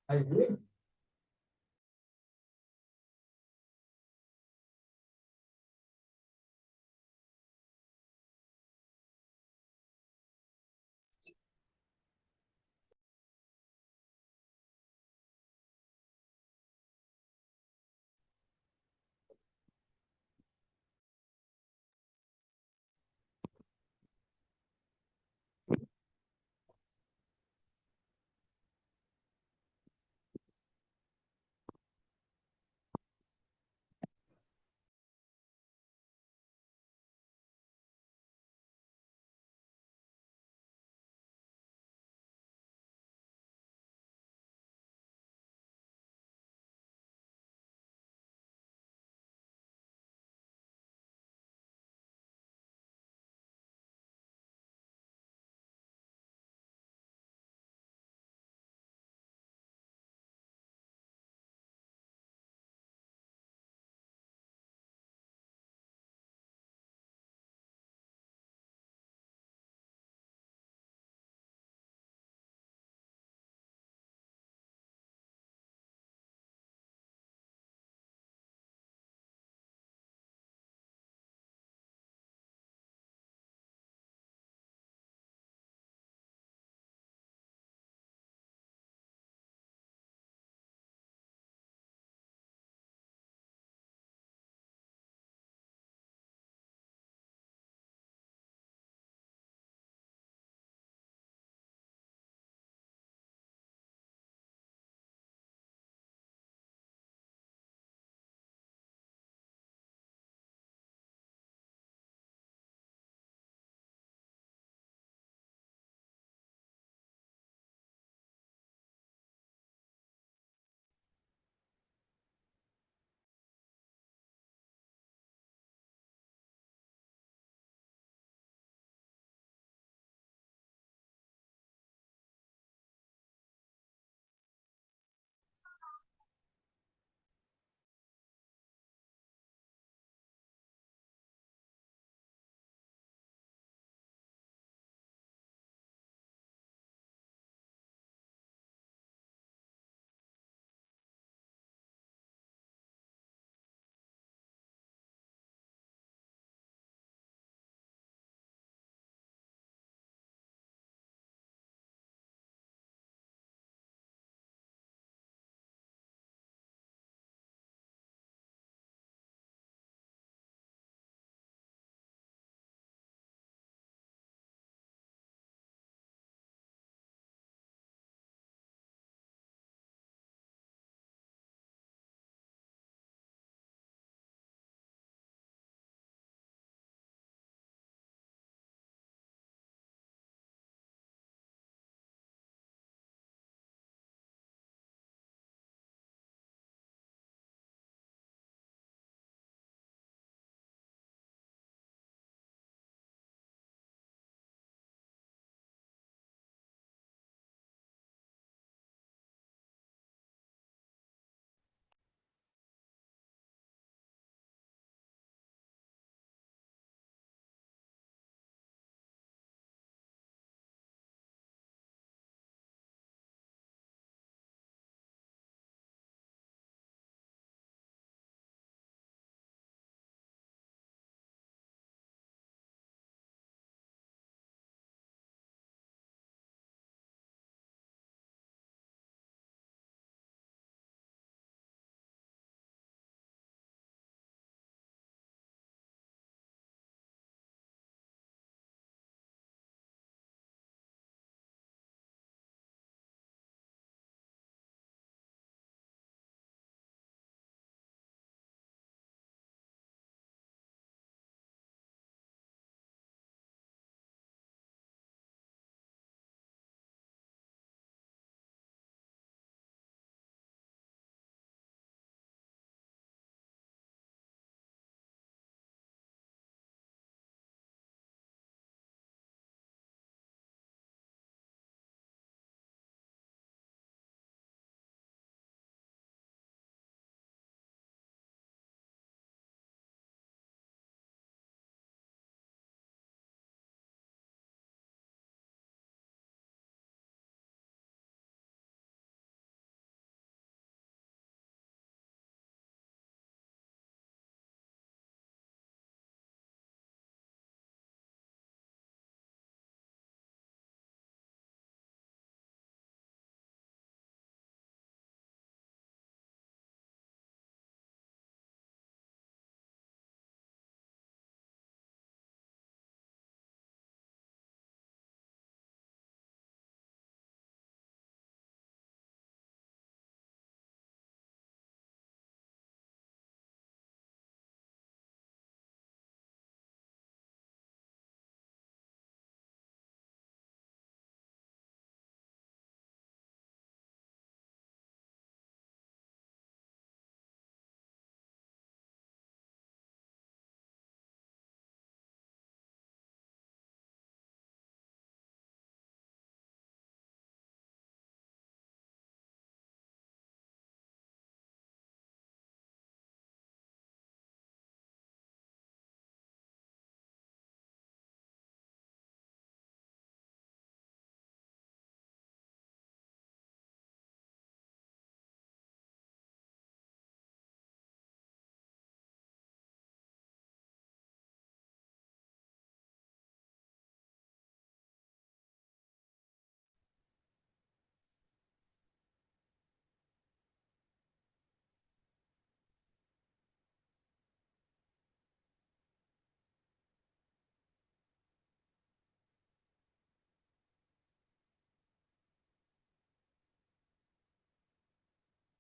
I agree.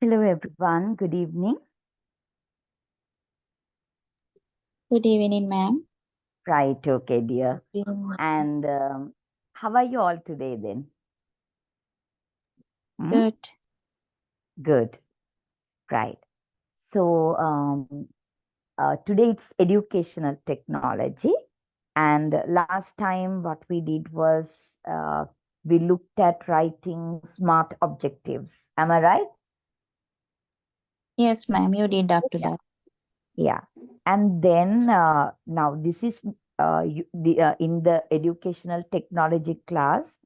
Hello, everyone. Good evening. Good evening, ma'am. Right, okay, dear. Good evening. And how are you all today then? Hmm? Good. Good, right. So, today it's educational technology. And last time, what we did was we looked at writing smart objectives. Am I right? Yes, ma'am. You did up to that. Yeah. And then now this is in the educational technology class,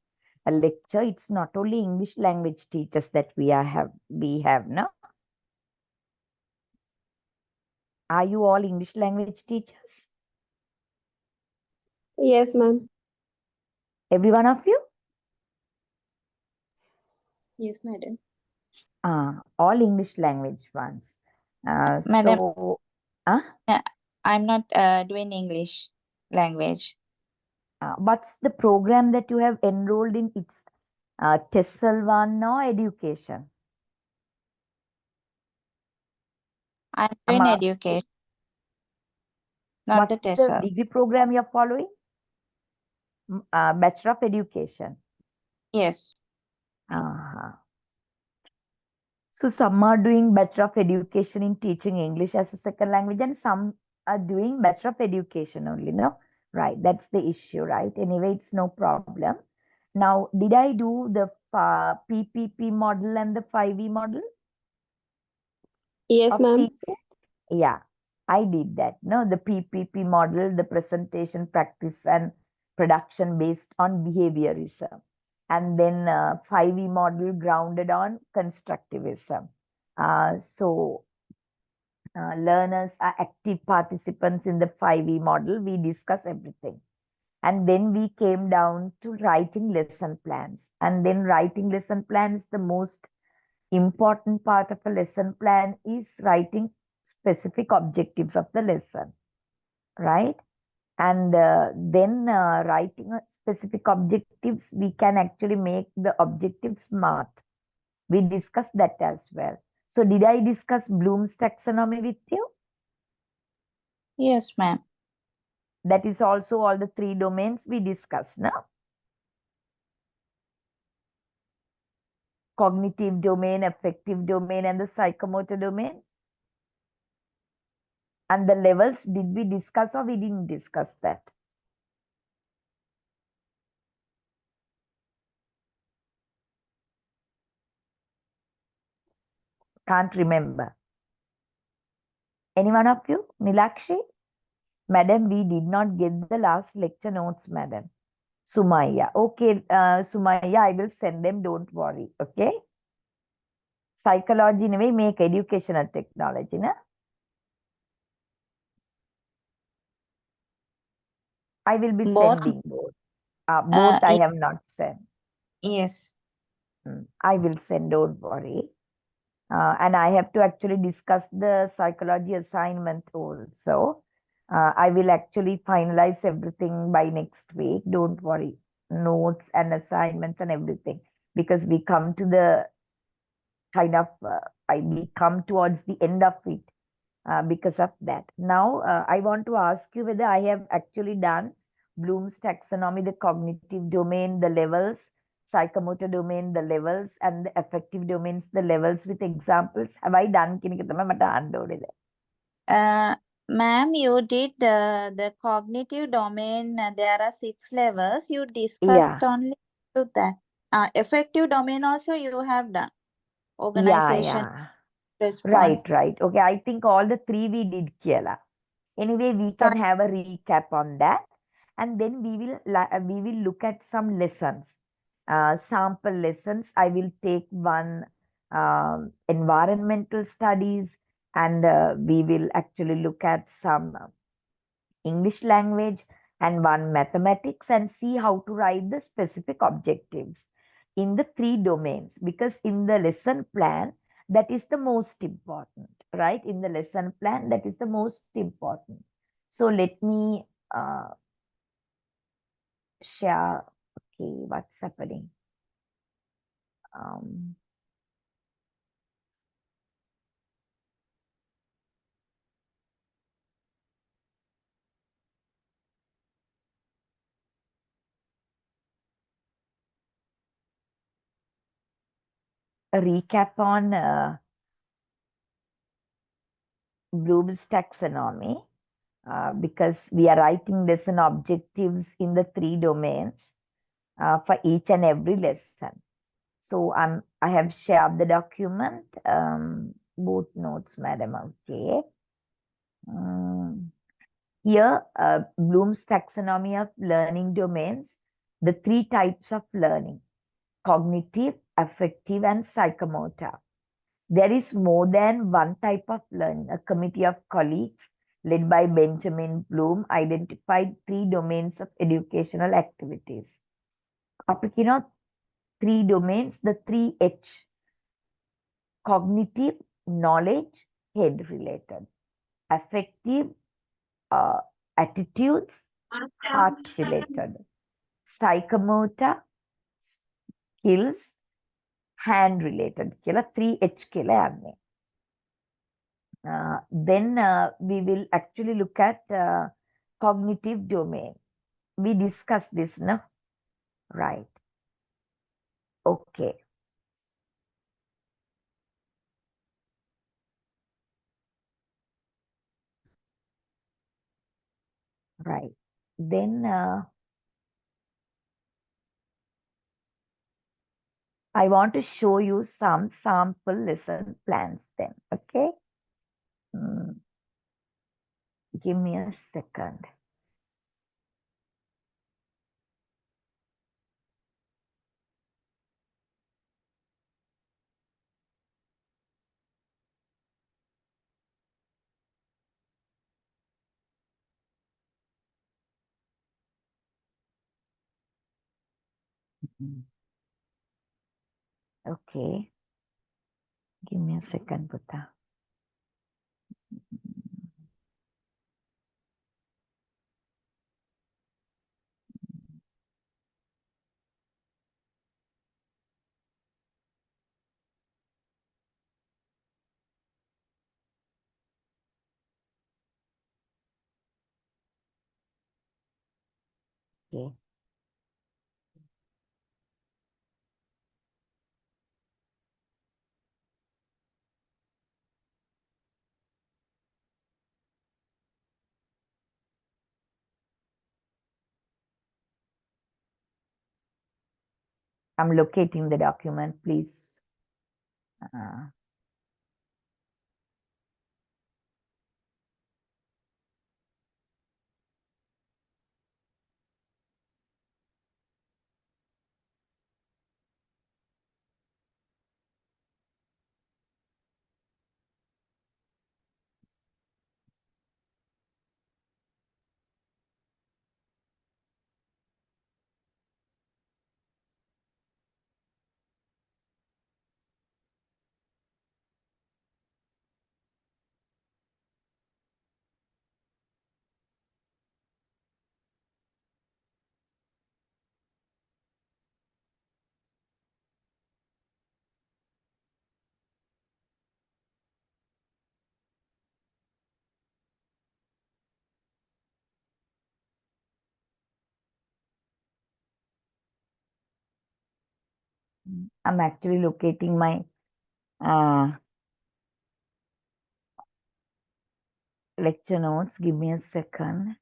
a lecture. It's not only English language teachers that we have now. Are you all English language teachers? Yes, ma'am. Every one of you? Yes, madam. All English language ones. Madam, So, uh, I'm not doing English language. what's the program that you have enrolled in? It's TESOL one or education? I'm I'm doing asking, education, not the what's the TESOL. degree program you're following? Bachelor of Education. Yes. Uh-huh. So some are doing Bachelor of Education in teaching English as a second language, and some are doing Bachelor of Education only, no? Right, that's the issue, right? Anyway, it's no problem. Now, did I do the PPP model and the 5E model Yes, of ma'am. teaching? Yeah, I did that. No, the PPP model, the presentation, practice, and production based on behaviorism. And then 5E model grounded on constructivism. So learners are active participants in the 5E model. We discuss everything. And then we came down to writing lesson plans. And then writing lesson plans, the most important part of a lesson plan is writing specific objectives of the lesson, right? And then writing specific objectives, we can actually make the objectives smart. We discussed that as well. So did I discuss Bloom's taxonomy with you? Yes, ma'am. That is also all the three domains we discussed now. Cognitive domain, affective domain, and the psychomotor domain. And the levels, did we discuss or we didn't discuss that? Can't remember. Any one of you? Nilakshi? Madam, we did not get the last lecture notes, madam. Sumaya. Okay, Sumaya, I will send them, don't worry. Okay? Psychology, in a way, make educational technology, na? I will be Both? sending both. Both I have not sent. Yes. I will send, don't worry. And I have to actually discuss the psychology assignment also. I will actually finalize everything by next week. Don't worry. Notes and assignments and everything. Because we come to the kind of, we come towards the end of it because of that. Now, I want to ask you whether I have actually done Bloom's taxonomy, the cognitive domain, the levels, psychomotor domain, the levels, and the affective domains, the levels with examples. Have I done? Ma'am, you did the cognitive domain. There are 6 levels. You discussed Yeah, only to that. Affective domain also you have done. yeah, Organization, yeah. response. Right. Okay, I think all the three we did, Kiela. Anyway, we can have a recap on that, and then we will look at some lessons, sample lessons. I will take one environmental studies, and we will actually look at some English language and one mathematics, and see how to write the specific objectives in the three domains, because in the lesson plan that is the most important, right? In the lesson plan that is the most important. So let me share. Okay, what's happening? Um, a recap on Bloom's taxonomy because we are writing lesson objectives in the three domains for each and every lesson. So I have shared the document, both notes, madam. Okay. Mm, Here, Bloom's taxonomy of learning domains, the three types of learning: cognitive, affective, and psychomotor. There is more than one type of learning. A committee of colleagues led by Benjamin Bloom identified three domains of educational activities. Three domains, the three H: cognitive, knowledge, head related; affective, uh, attitudes, heart related; psychomotor, skills, hand related කියලා 3H කියලා යන්නේ. Then we will actually look at cognitive domain. We discussed this, no? Right. Okay. Right. Then I want to show you some sample lesson plans then. Okay. Mm, Give me a second. Mm, Okay. Give me a second, Buddha. Okay. I'm locating the document, please. Uh, I'm actually locating my lecture notes. Give me a second.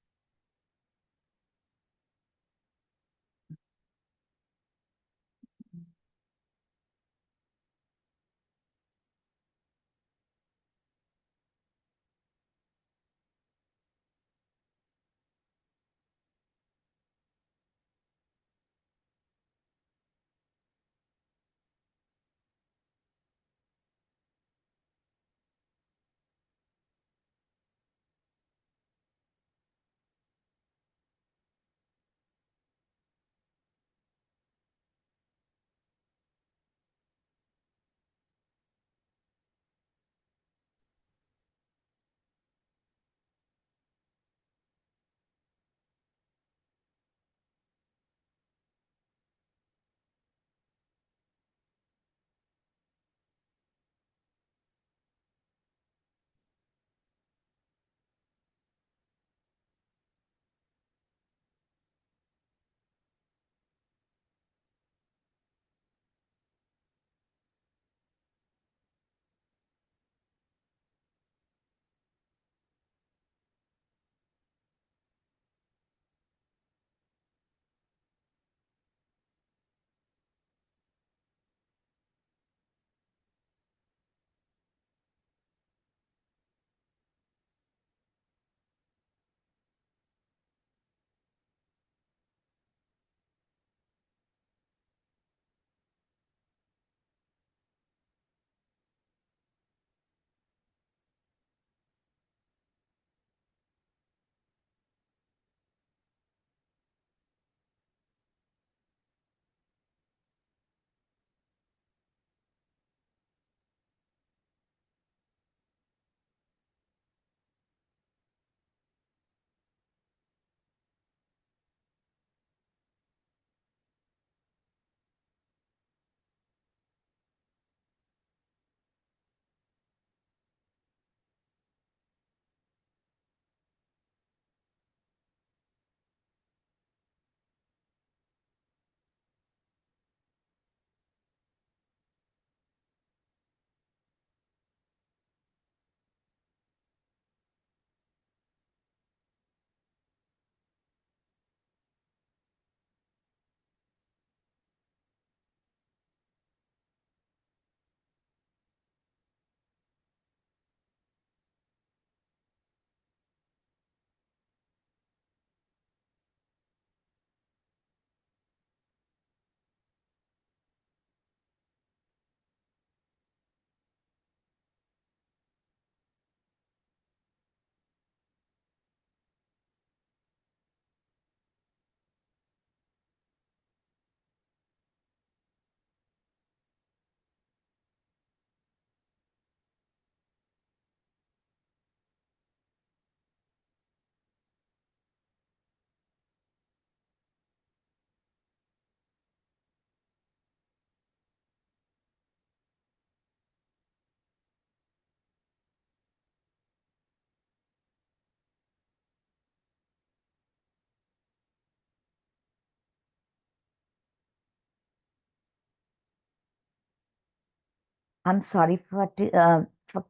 I'm sorry for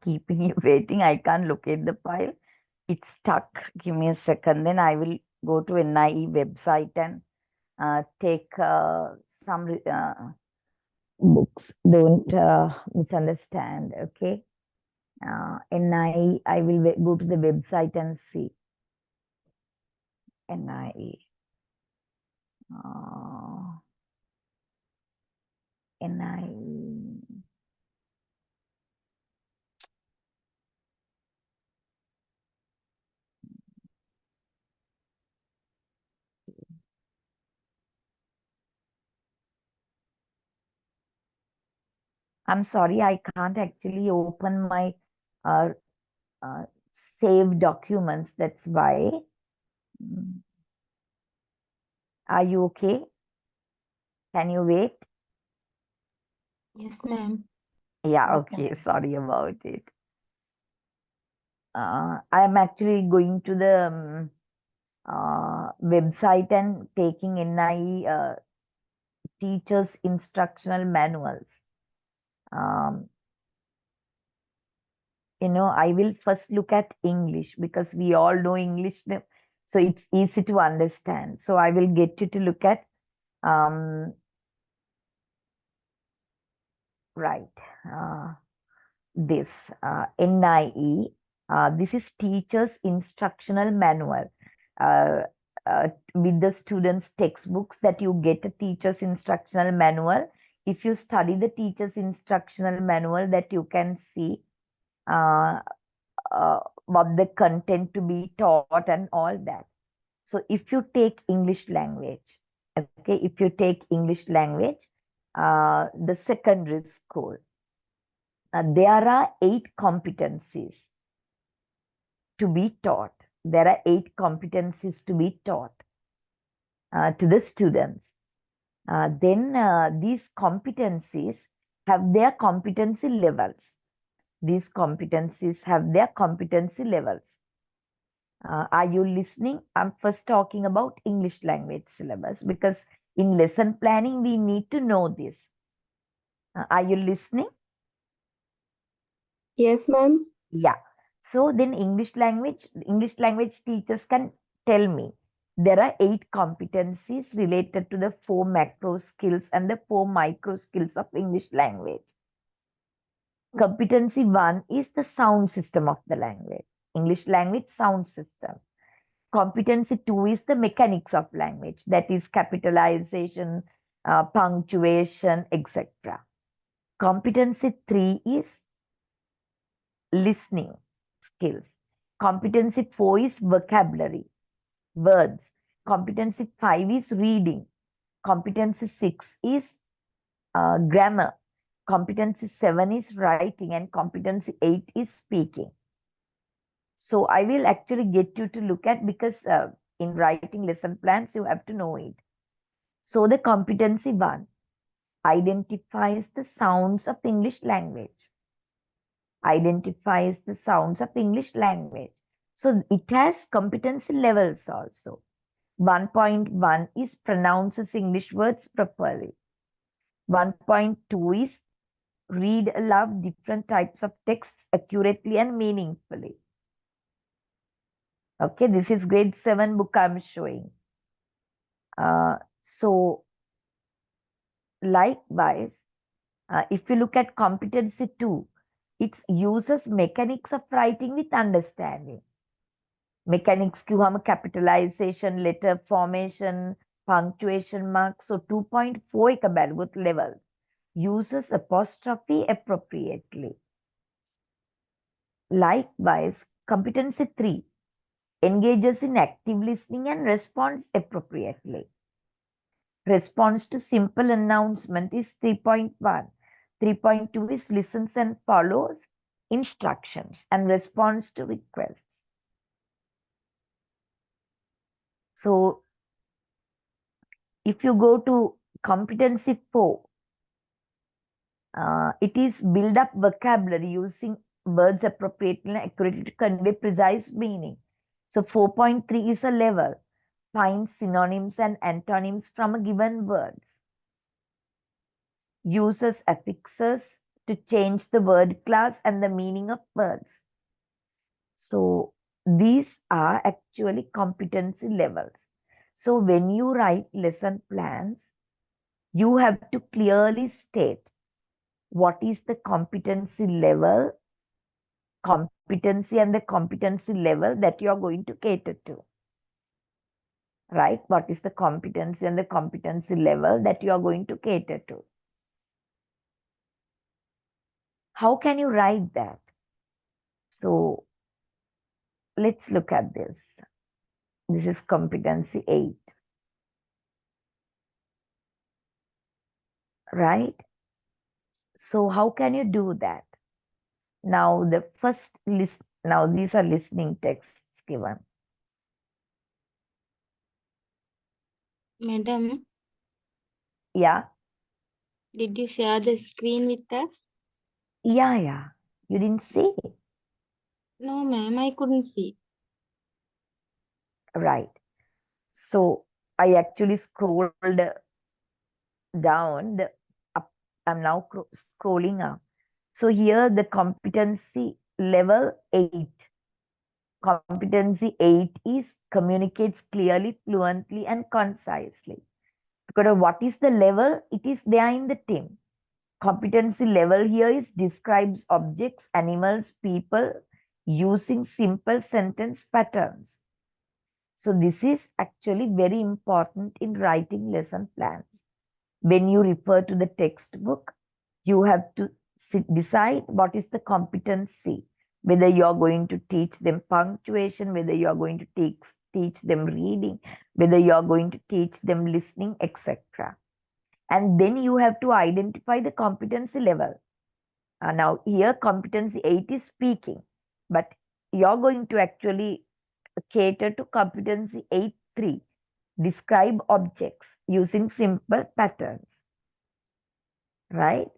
keeping you waiting. I can't locate the file. It's stuck. Give me a second. Then I will go to NIE website and take some books. Don't misunderstand. Okay. NIE. I will go to the website and see NIE. NIE. I'm sorry, I can't actually open my uh, uh, save documents. That's why. Mm. Are you okay? Can you wait? Yes, ma'am. Yeah, Okay. okay. Sorry about it. I'm actually going to the website and taking NIE teachers instructional manuals. Um, I will first look at English because we all know English, so it's easy to understand. So I will get you to look at um, right this NIE. This is Teachers Instructional Manual. Uh, with the students' textbooks that you get a teacher's instructional manual. If you study the teacher's instructional manual, that you can see uh, what the content to be taught and all that. So if you take English language, okay, if you take English language, the secondary school, there are 8 competencies to be taught. There are 8 competencies to be taught to the students. Then these competencies have their competency levels. These competencies have their competency levels. Are you listening? I'm first talking about English language syllabus because in lesson planning we need to know this. Are you listening? Yes, ma'am. Yeah. So then English language teachers can tell me there are 8 competencies related to the 4 macro skills and the 4 micro skills of English language. Competency 1 is the sound system of the language, English language sound system. Competency 2 is the mechanics of language, that is capitalization, punctuation, etc. Competency 3 is listening skills. Competency 4 is vocabulary, words. Competency 5 is reading. Competency 6 is grammar. Competency 7 is writing, and competency 8 is speaking. So I will actually get you to look at, because in writing lesson plans, you have to know it. So the competency 1 identifies the sounds of English language. Identifies the sounds of English language. So it has competency levels also. 1.1 is pronounces English words properly. 1.2 is read aloud different types of texts accurately and meaningfully. Okay, this is grade 7 book I'm showing. So likewise, if you look at competency 2, it uses mechanics of writing with understanding. Mechanics क्यों हम capitalization, letter formation, punctuation marks. So 2.4 एक बहुत level. Uses apostrophe appropriately. Likewise, competency 3 engages in active listening and responds appropriately. Response to simple announcement is 3.1. 3.2 is listens and follows instructions and responds to requests. So if you go to competency 4, it is build up vocabulary using words appropriately and accurately to convey precise meaning. So 4.3 is a level. Find synonyms and antonyms from a given words. Uses affixes to change the word class and the meaning of words. So these are actually competency levels. So when you write lesson plans, you have to clearly state what is the competency level, competency and the competency level that you are going to cater to. Right? What is the competency and the competency level that you are going to cater to? How can you write that? So let's look at this. This is competency 8. Right? So how can you do that? Now the first list, now these are listening texts given. Madam, Yeah, did you share the screen with us? yeah. You didn't see? No, ma'am, I couldn't see. Right. So I actually scrolled down the up. I'm now scrolling up. So here the competency level 8. Competency 8 is communicates clearly, fluently, and concisely. Because what is the level? It is there in the team. Competency level here is describes objects, animals, people using simple sentence patterns. So this is actually very important in writing lesson plans. When you refer to the textbook, you have to decide what is the competency, whether you're going to teach them punctuation, whether you're going to teach them reading, whether you're going to teach them listening, etc. And then you have to identify the competency level. Now here competency 8 is speaking, but you're going to actually cater to competency 8.3, describe objects using simple patterns, right?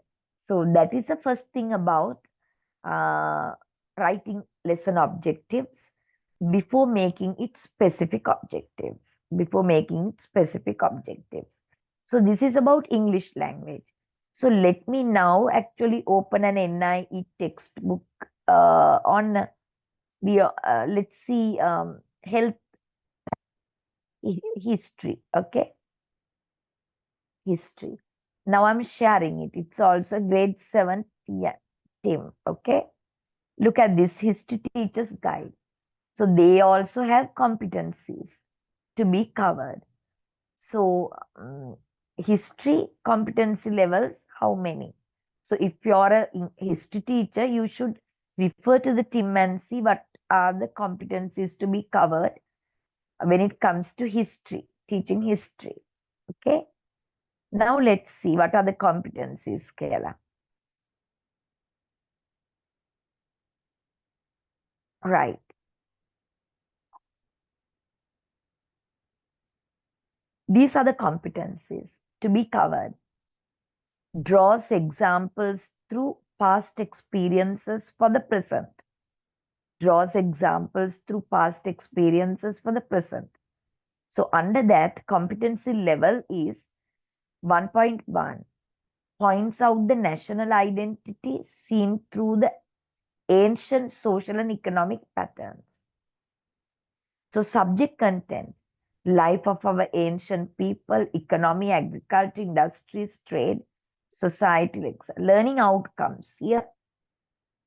So that is the first thing about uh, writing lesson objectives before making it specific objectives. Before making it specific objectives. So this is about English language. So let me now actually open an NIE textbook on the let's see health history. Okay, history. Now I'm sharing it. It's also grade 7 team. Okay, look at this history teacher's guide. So they also have competencies to be covered. So history competency levels, how many? So if you're a history teacher, you should refer to the team and see what are the competencies to be covered when it comes to history, teaching history. Okay. Now let's see what are the competencies, Kayla. Right. These are the competencies to be covered. Draws examples through past experiences for the present. Draws examples through past experiences for the present. So under that, competency level is 1.1. Points out the national identity seen through the ancient social and economic patterns. So subject content, life of our ancient people, economy, agriculture, industries, trade, society, learning outcomes. Here,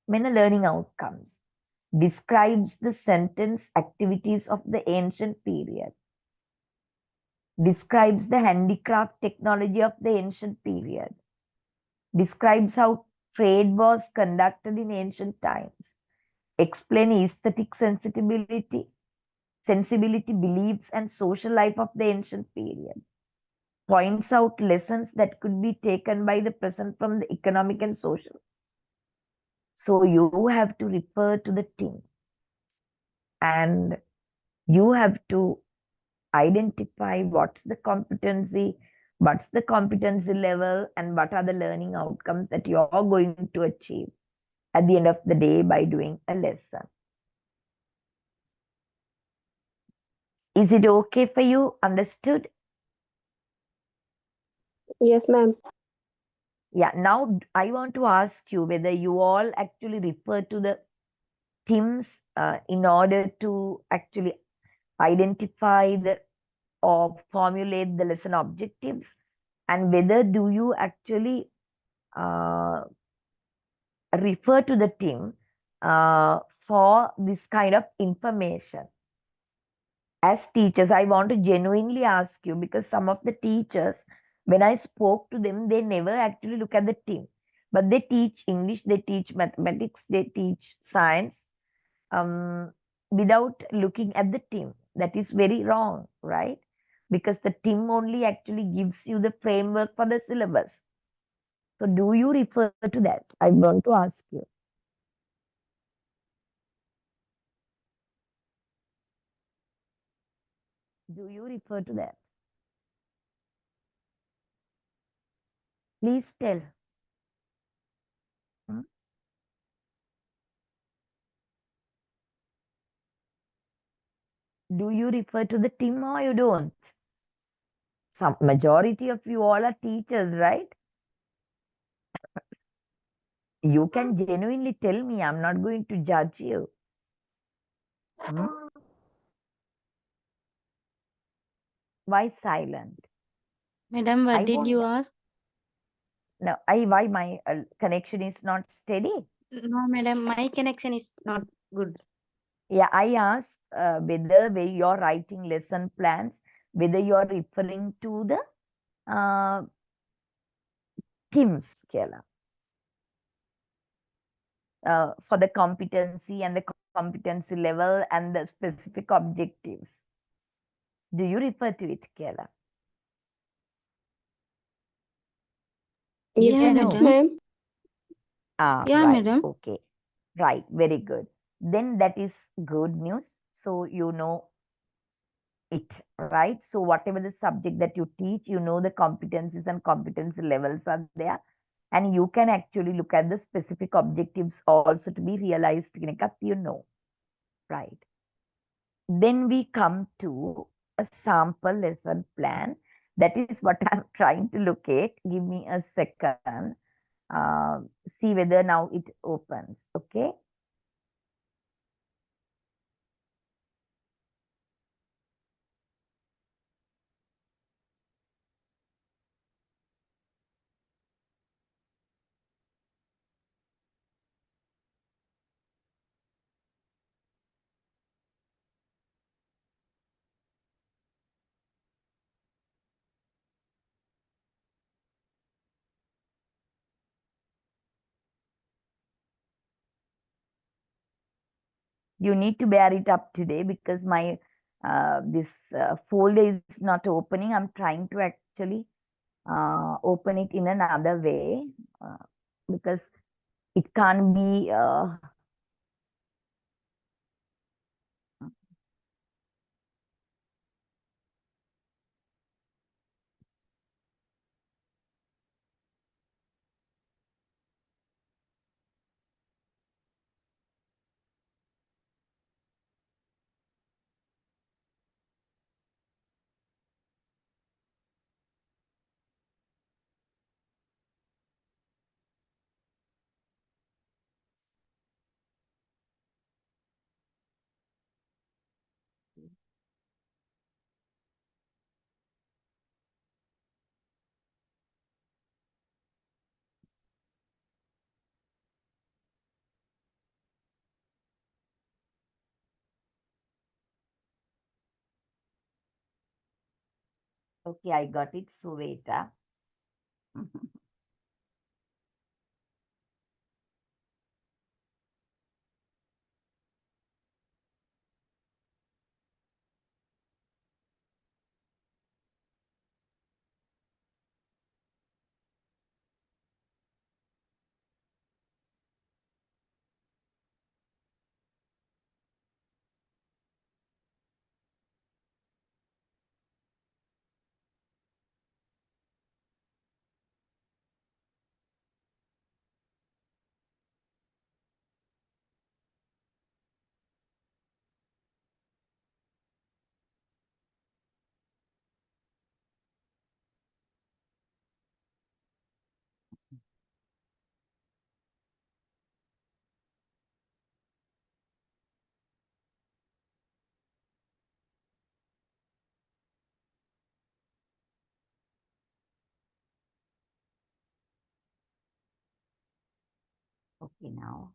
many learning outcomes describes the sentence activities of the ancient period, describes the handicraft technology of the ancient period, describes how trade was conducted in ancient times, explain aesthetic sensibility, beliefs, and social life of the ancient period, points out lessons that could be taken by the present from the economic and social. So you have to refer to the team and you have to identify what's the competency level, and what are the learning outcomes that you're going to achieve at the end of the day by doing a lesson. Is it okay for you? Understood? Yes, ma'am. Yeah, now I want to ask you whether you all actually refer to the TIMS in order to actually identify the or formulate the lesson objectives, and whether do you actually uh, refer to the TIM for this kind of information. As teachers, I want to genuinely ask you because some of the teachers, when I spoke to them, they never actually look at the TIM, but they teach English, they teach mathematics, they teach science without looking at the TIM. That is very wrong, right? Because the TIM only actually gives you the framework for the syllabus. So, do you refer to that? I want to ask you. Do you refer to that? Please tell. Hmm? Do you refer to the TIM or you don't? Some majority of you all are teachers, right? You can genuinely tell me. I'm not going to judge you. Hmm? Why silent? Madam, I what did won't. you ask? No, why my connection is not steady? No, madam, my connection is not good. Yeah, I asked whether when you're writing lesson plans, whether you're referring to the TIM scale for the competency and the competency level and the specific objectives. Do you refer to it, Kela? Yes Yeah, or Yes, no? madam. ma'am. Ah, Yeah, right. madam. Okay. Right. Very good. Then that is good news. So you know it, right? So whatever the subject that you teach, you know the competencies and competency levels are there. And you can actually look at the specific objectives also to be realized, you know, right? Then we come to a sample lesson plan. That is what I'm trying to locate. Give me a second. See whether now it opens. Okay. You need to bear it up today because my this folder is not opening. I'm trying to actually open it in another way uh, because it can't be okay. I got it. So wait. Okay, now.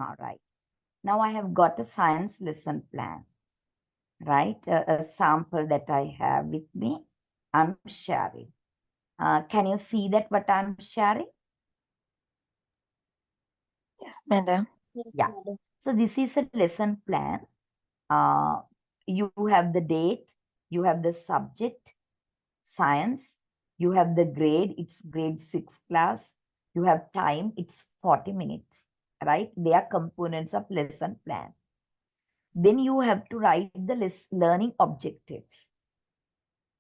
All right. Now I have got a science lesson plan, right? A sample that I have with me. I'm sharing. Can you see that what I'm sharing? Yes, madam. Yeah. So this is a lesson plan. You have the date, you have the subject, science, you have the grade, it's grade 6 class, you have time, it's 40 minutes, right? They are components of lesson plan. Then you have to write the learning objectives.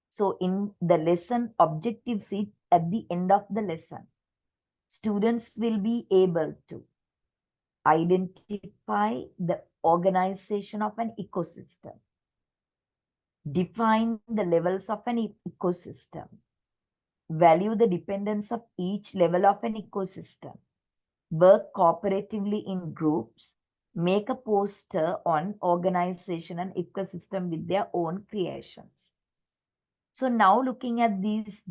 So in the lesson objectives, at the end of the lesson, students will be able to identify the organization of an ecosystem, define the levels of an ecosystem, value the dependence of each level of an ecosystem, work cooperatively in groups, make a poster on organization and ecosystem with their own creations. So now looking at these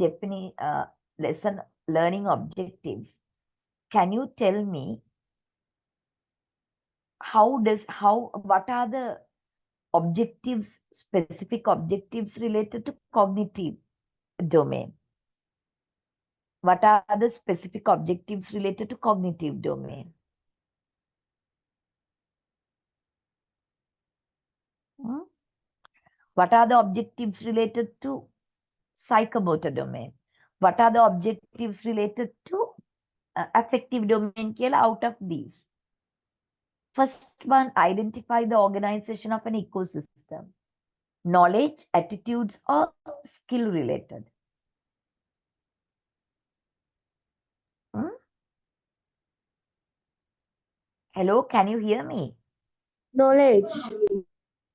lesson learning objectives, can you tell me what are the objectives, specific objectives related to cognitive domain? What are the specific objectives related to cognitive domain? Hmm? What are the objectives related to psychomotor domain? What are the objectives related to affective domain? Out of these, first one, identify the organization of an ecosystem. Knowledge, attitudes, or skill related? Hmm? Hello, can you hear me? Knowledge.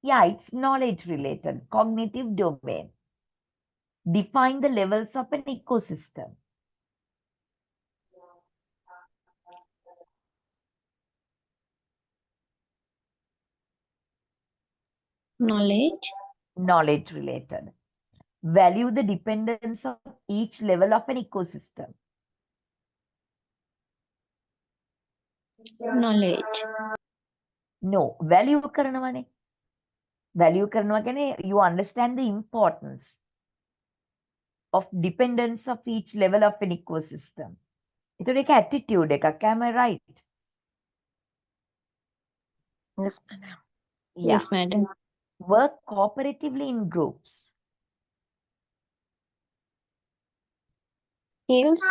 Yeah, it's knowledge related, cognitive domain. Define the levels of an ecosystem. Knowledge. Knowledge related. Value the dependence of each level of an ecosystem. Knowledge. No, value karanavane. Value karanavane, you understand the importance of dependence of each level of an ecosystem. It's like attitude, am I right? Yes, madam. Yeah. Yes, madam. Work cooperatively in groups. Skills.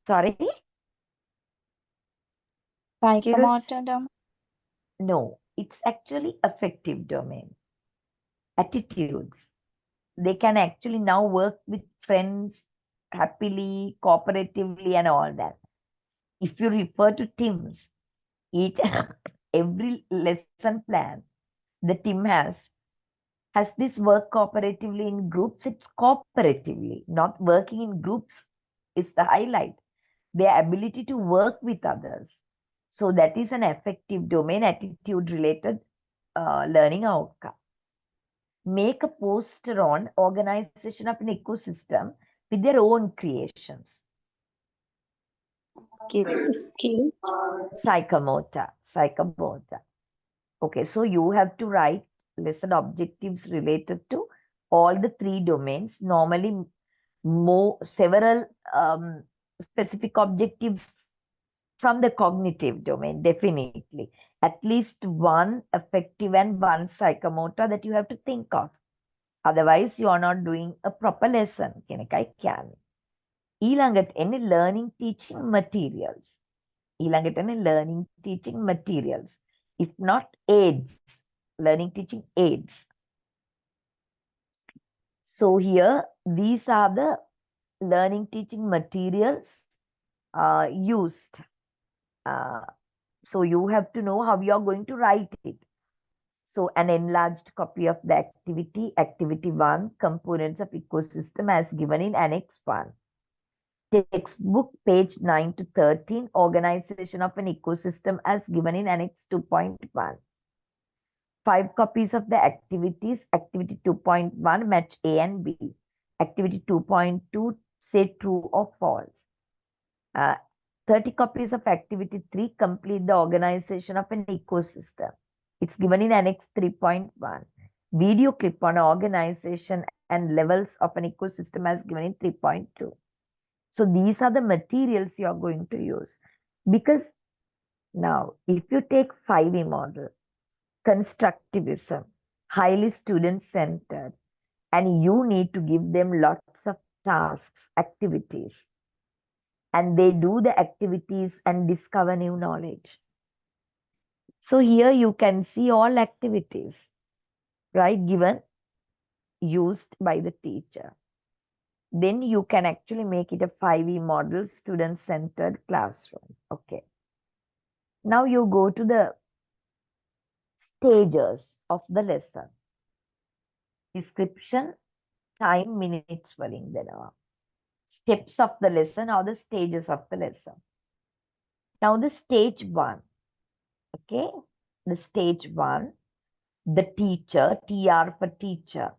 Sorry? Psychomotor domain. No, it's actually affective domain. Attitudes. They can actually now work with friends happily, cooperatively, and all that. If you refer to teams, each every lesson plan the team has this work cooperatively in groups. It's cooperatively, not working in groups is the highlight. Their ability to work with others. So that is an affective domain, attitude related learning outcome. Make a poster on organization of an ecosystem with their own creations. Skills. Psychomotor. Okay, so you have to write lesson objectives related to all the three domains, normally several specific objectives from the cognitive domain, definitely. At least one affective and one psychomotor that you have to think of. Otherwise, you are not doing a proper lesson. කෙනකයි කියන්නේ. ඊළඟට එන්නේ learning teaching materials. ඊළඟට එන්නේ learning teaching materials. If not aids, learning teaching aids. So here, these are the learning teaching materials used. So you have to know how you are going to write it. So an enlarged copy of the activity, activity 1, components of ecosystem as given in Annex 1. Textbook page 9 to 13, organization of an ecosystem as given in Annex 2.1. 5 copies of the activities, activity 2.1 match A and B. Activity 2.2 say true or false. 30 copies of activity 3 complete the organization of an ecosystem. It's given in Annex 3.1. Video clip on organization and levels of an ecosystem as given in 3.2. So these are the materials you are going to use. Because now, if you take 5E model, constructivism, highly student-centered, and you need to give them lots of tasks, activities, and they do the activities and discover new knowledge. So here you can see all activities, right, given, used by the teacher. Then you can actually make it a 5E model, student-centered classroom. Okay. Now you go to the stages of the lesson. Description, time, minutes වලින් දෙනවා. Steps of the lesson or the stages of the lesson. Now the stage 1. Okay. The stage 1. The teacher, TR for teacher,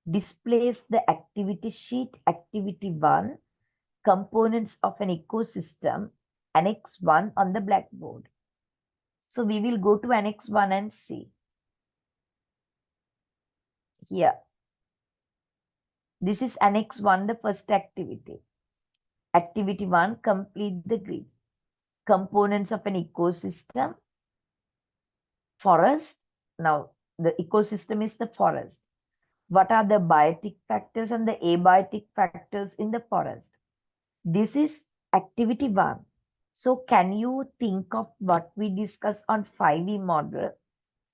displays the activity sheet, activity 1, components of an ecosystem, Annex 1 on the blackboard. So we will go to Annex 1 and see. Here. This is Annex 1, the first activity. Activity 1, complete the grid. Components of an ecosystem, forest. Now, the ecosystem is the forest. What are the biotic factors and the abiotic factors in the forest? This is activity 1. So can you think of what we discussed on 5E model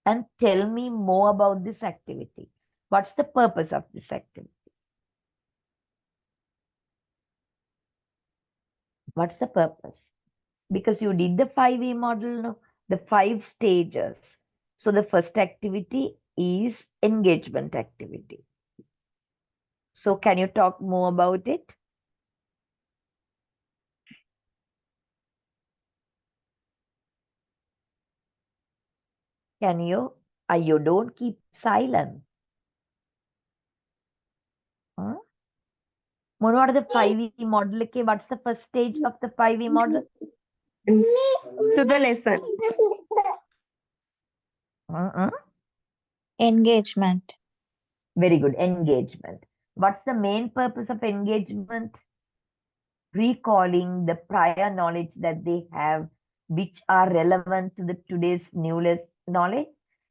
and tell me more about this activity? What's the purpose of this activity? What's the purpose? Because you did the 5E model, no? The 5 stages. So the first activity is engagement activity. So can you talk more about it? Can you? You don't keep silent. Huh? What are the 5E model? Okay, what's the first stage of the 5E model? To the lesson. Engagement. Very good, engagement. What's the main purpose of engagement? Recalling the prior knowledge that they have, which are relevant to the today's newest knowledge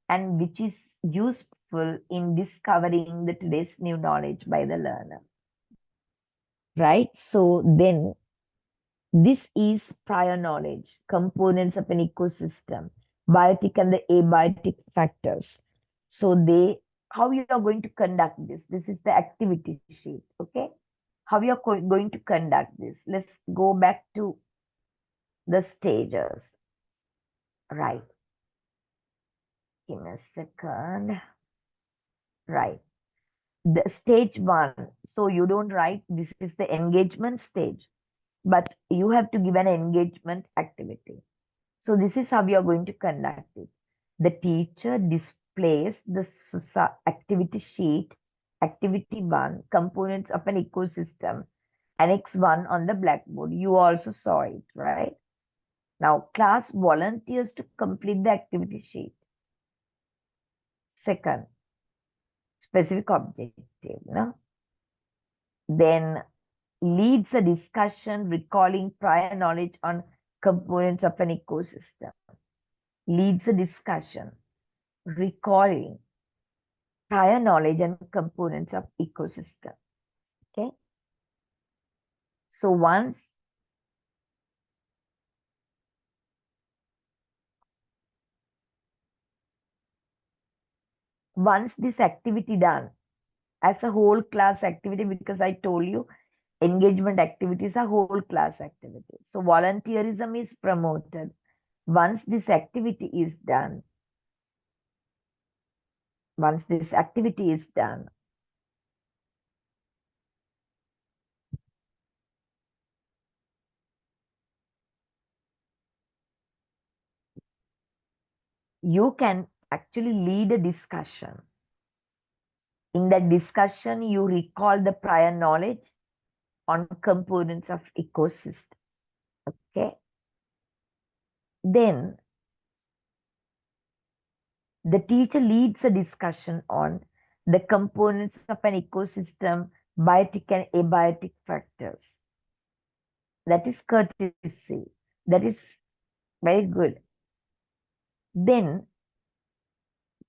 and which is useful in discovering the today's new knowledge by the learner. Right? So then this is prior knowledge, components of an ecosystem, biotic and the abiotic factors. So how you are going to conduct this? This is the activity sheet, okay? How you are going to conduct this? Let's go back to the stages. Right. Give me a second. Right. The stage 1. So you don't write, this is the engagement stage, but you have to give an engagement activity. So this is how you are going to conduct it. The teacher displays the activity sheet, activity 1, components of an ecosystem, Annex 1 on the blackboard. You also saw it, right? Now, class volunteers to complete the activity sheet. Second, specific objective, no? Then leads a discussion recalling prior knowledge on components of an ecosystem. Leads a discussion recalling prior knowledge and components of ecosystem. Okay. So once this activity done as a whole class activity, because I told you engagement activities are whole class activities. So volunteerism is promoted. Once this activity is done, once this activity is done, you can actually lead a discussion. In that discussion, you recall the prior knowledge on components of ecosystem. Okay. Then the teacher leads a discussion on the components of an ecosystem, biotic and abiotic factors. That is courtesy. That is very good. Then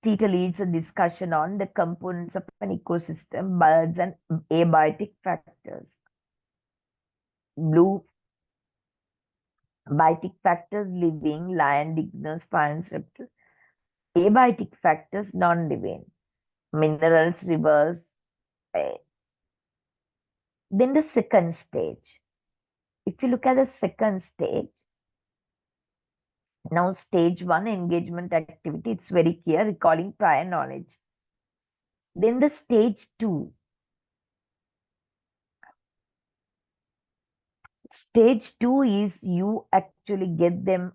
teacher leads a discussion on the components of an ecosystem, birds and abiotic factors. Blue, biotic factors living, lion, digners, ferns, reptiles. Abiotic factors non-living, minerals, rivers. Then the second stage. If you look at the second stage, now stage 1 engagement activity, it's very clear, recalling prior knowledge. Then the stage 2. Stage 2 is you actually get them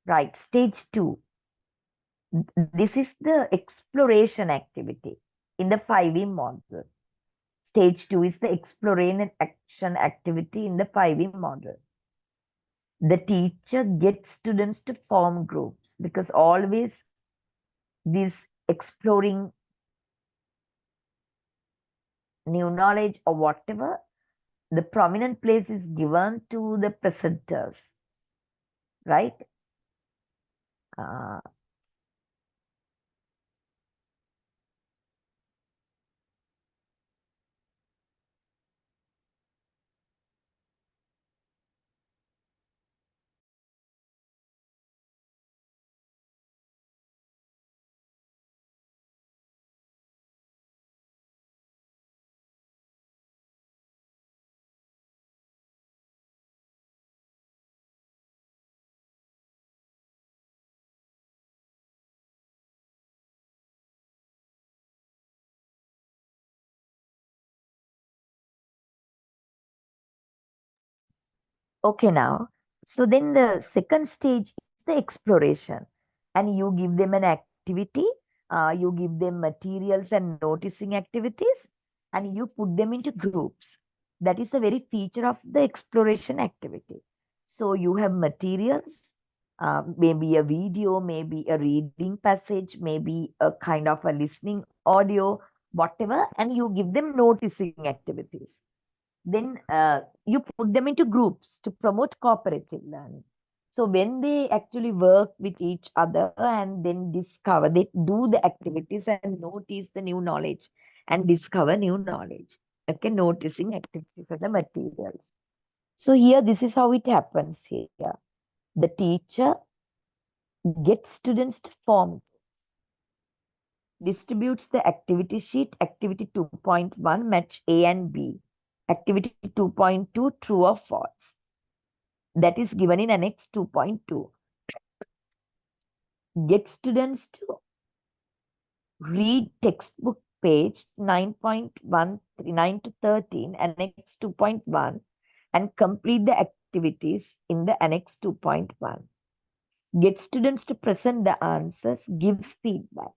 right. Stage 2. This is the exploration activity in the 5E model. Stage 2 is the exploration action activity in the 5E model. The teacher gets students to form groups because always this exploring new knowledge or whatever, the prominent place is given to the presenters, right? Uh, okay, now, so then the second stage is the exploration, and you give them an activity, you give them materials and noticing activities, and you put them into groups. That is the very feature of the exploration activity. So you have materials, maybe a video, maybe a reading passage, maybe a kind of a listening audio, whatever, and you give them noticing activities. Then you put them into groups to promote cooperative learning. So when they actually work with each other and then discover, they do the activities and notice the new knowledge and discover new knowledge. Okay, noticing activities and the materials. So here, this is how it happens here. The teacher gets students to form, distributes the activity sheet, activity 2.1, match A and B. Activity 2.2, true or false. That is given in Annex 2.2. Get students to read textbook page 9.139 to 13, Annex 2.1, and complete the activities in the Annex 2.1. get students to present the answers, gives feedback.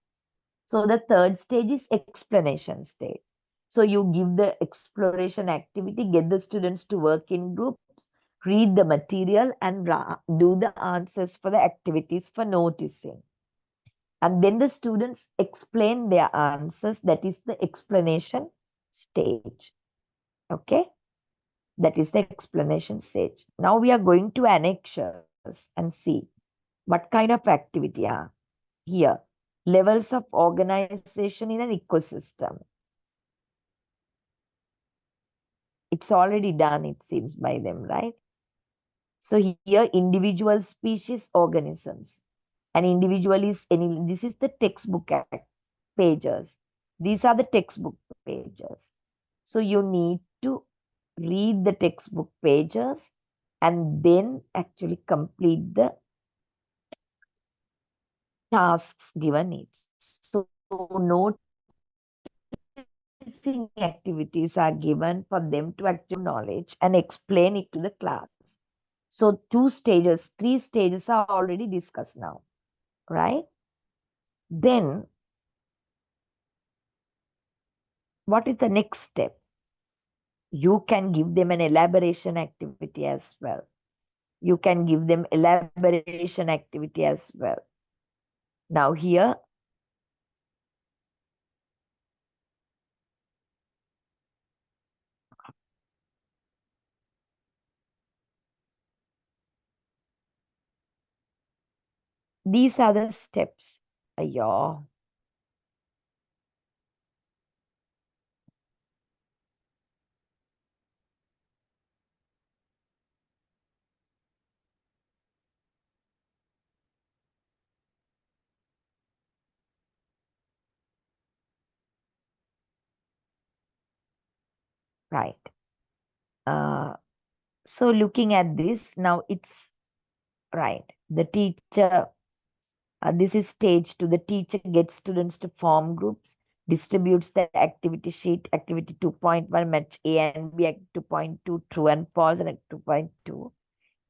So the third stage is explanation stage. So you give the exploration activity, get the students to work in groups, read the material and do the answers for the activities for noticing. And then the students explain their answers. That is the explanation stage. Okay. That is the explanation stage. Now we are going to annexures and see what kind of activity are here. Levels of organization in an ecosystem. It's already done, it seems, by them, right? So here, individual species organisms. An individual is any, this is the textbook pages. These are the textbook pages. So you need to read the textbook pages and then actually complete the tasks given it. So noticing activities are given for them to actually knowledge and explain it to the class. So 3 stages are already discussed now, right? Then what is the next step? You can give them an elaboration activity as well. You can give them elaboration activity as well. Now here, these are the steps. Yeah. Right. So looking at this, now it's right. The teacher, this is stage 2. The teacher gets students to form groups, distributes the activity sheet, activity 2.1, match A and B, at 2.2, true and false, and at 2.2.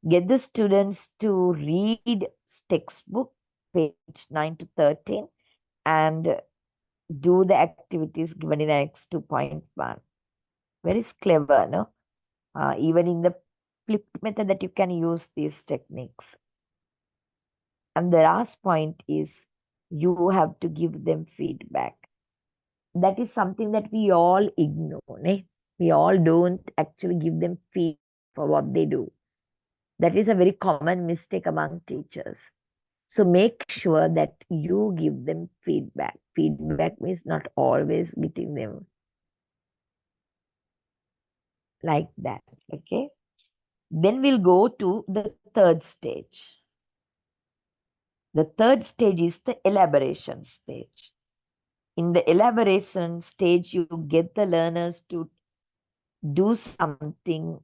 Get the students to read textbook, page 9 to 13, and do the activities given in X 2.1. Very clever, no? Even in the flipped method that you can use these techniques. And the last point is you have to give them feedback. That is something that we all ignore. Eh? We all don't actually give them feedback for what they do. That is a very common mistake among teachers. So make sure that you give them feedback. Feedback means not always getting them like that. Okay. Then we'll go to the third stage. The third stage is the elaboration stage. In the elaboration stage, you get the learners to do something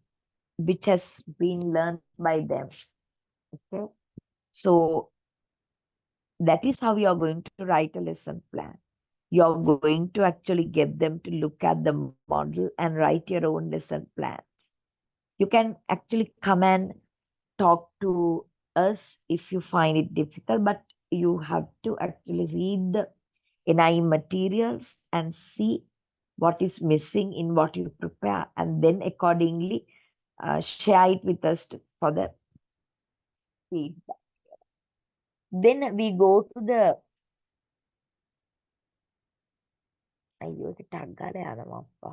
which has been learned by them. Okay. So that is how you are going to write a lesson plan. You're going to actually get them to look at the model and write your own lesson plans. You can actually come and talk to us if you find it difficult, but you have to actually read the NI materials and see what is missing in what you prepare, and then accordingly share it with us for the feedback. Then we go to the අයියෝ ඒක ටක් ගාලා යනවා අප්පා.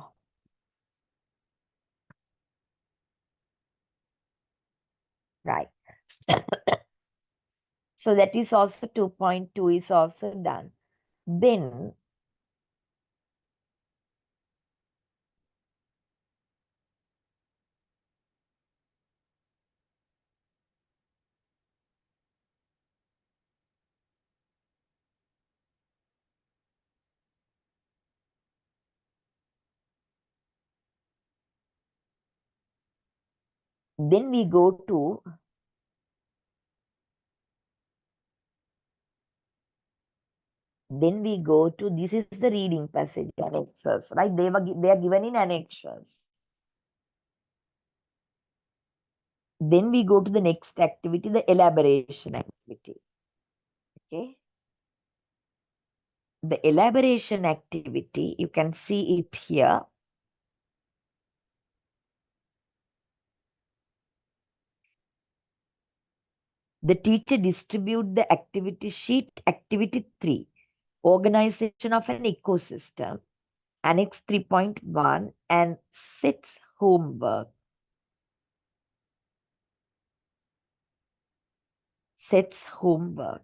Right. So that is also 2.2 is also done. Then we go to this is the reading passage annexes, right? They are given in annexes. Then we go to the next activity, the elaboration activity. Okay. The elaboration activity, you can see it here. The teacher distribute the activity sheet, activity 3, organization of an ecosystem, annex 3.1, and sets homework. Sets homework.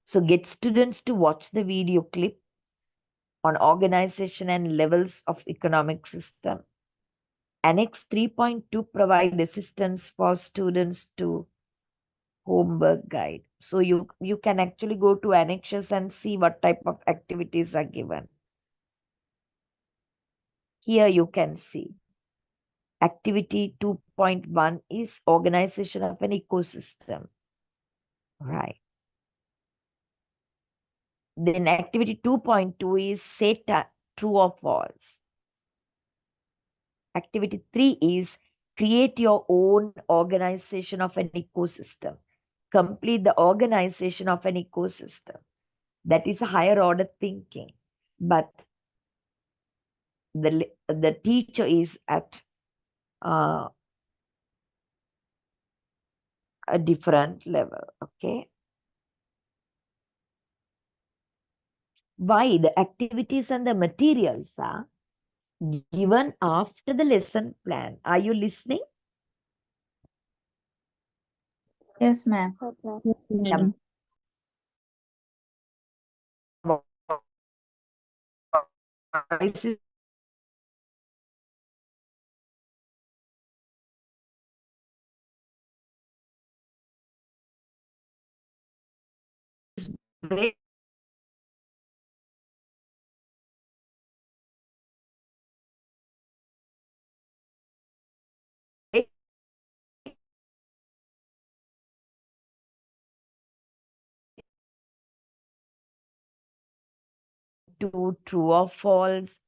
So get students to watch the video clip on organization and levels of economic system. Annex 3.2 provide assistance for students to homework guide. So you can actually go to annexes and see what type of activities are given. Here you can see activity 2.1 is organization of an ecosystem. Right. Then activity 2.2 is say true or false. Activity 3 is create your own organization of an ecosystem. Complete the organization of an ecosystem. That is a higher order thinking. But the teacher is at a different level. Okay. Why? The activities and the materials are given after the lesson plan. Are you listening? Yes, ma'am. Madam. Voice is break to true or false.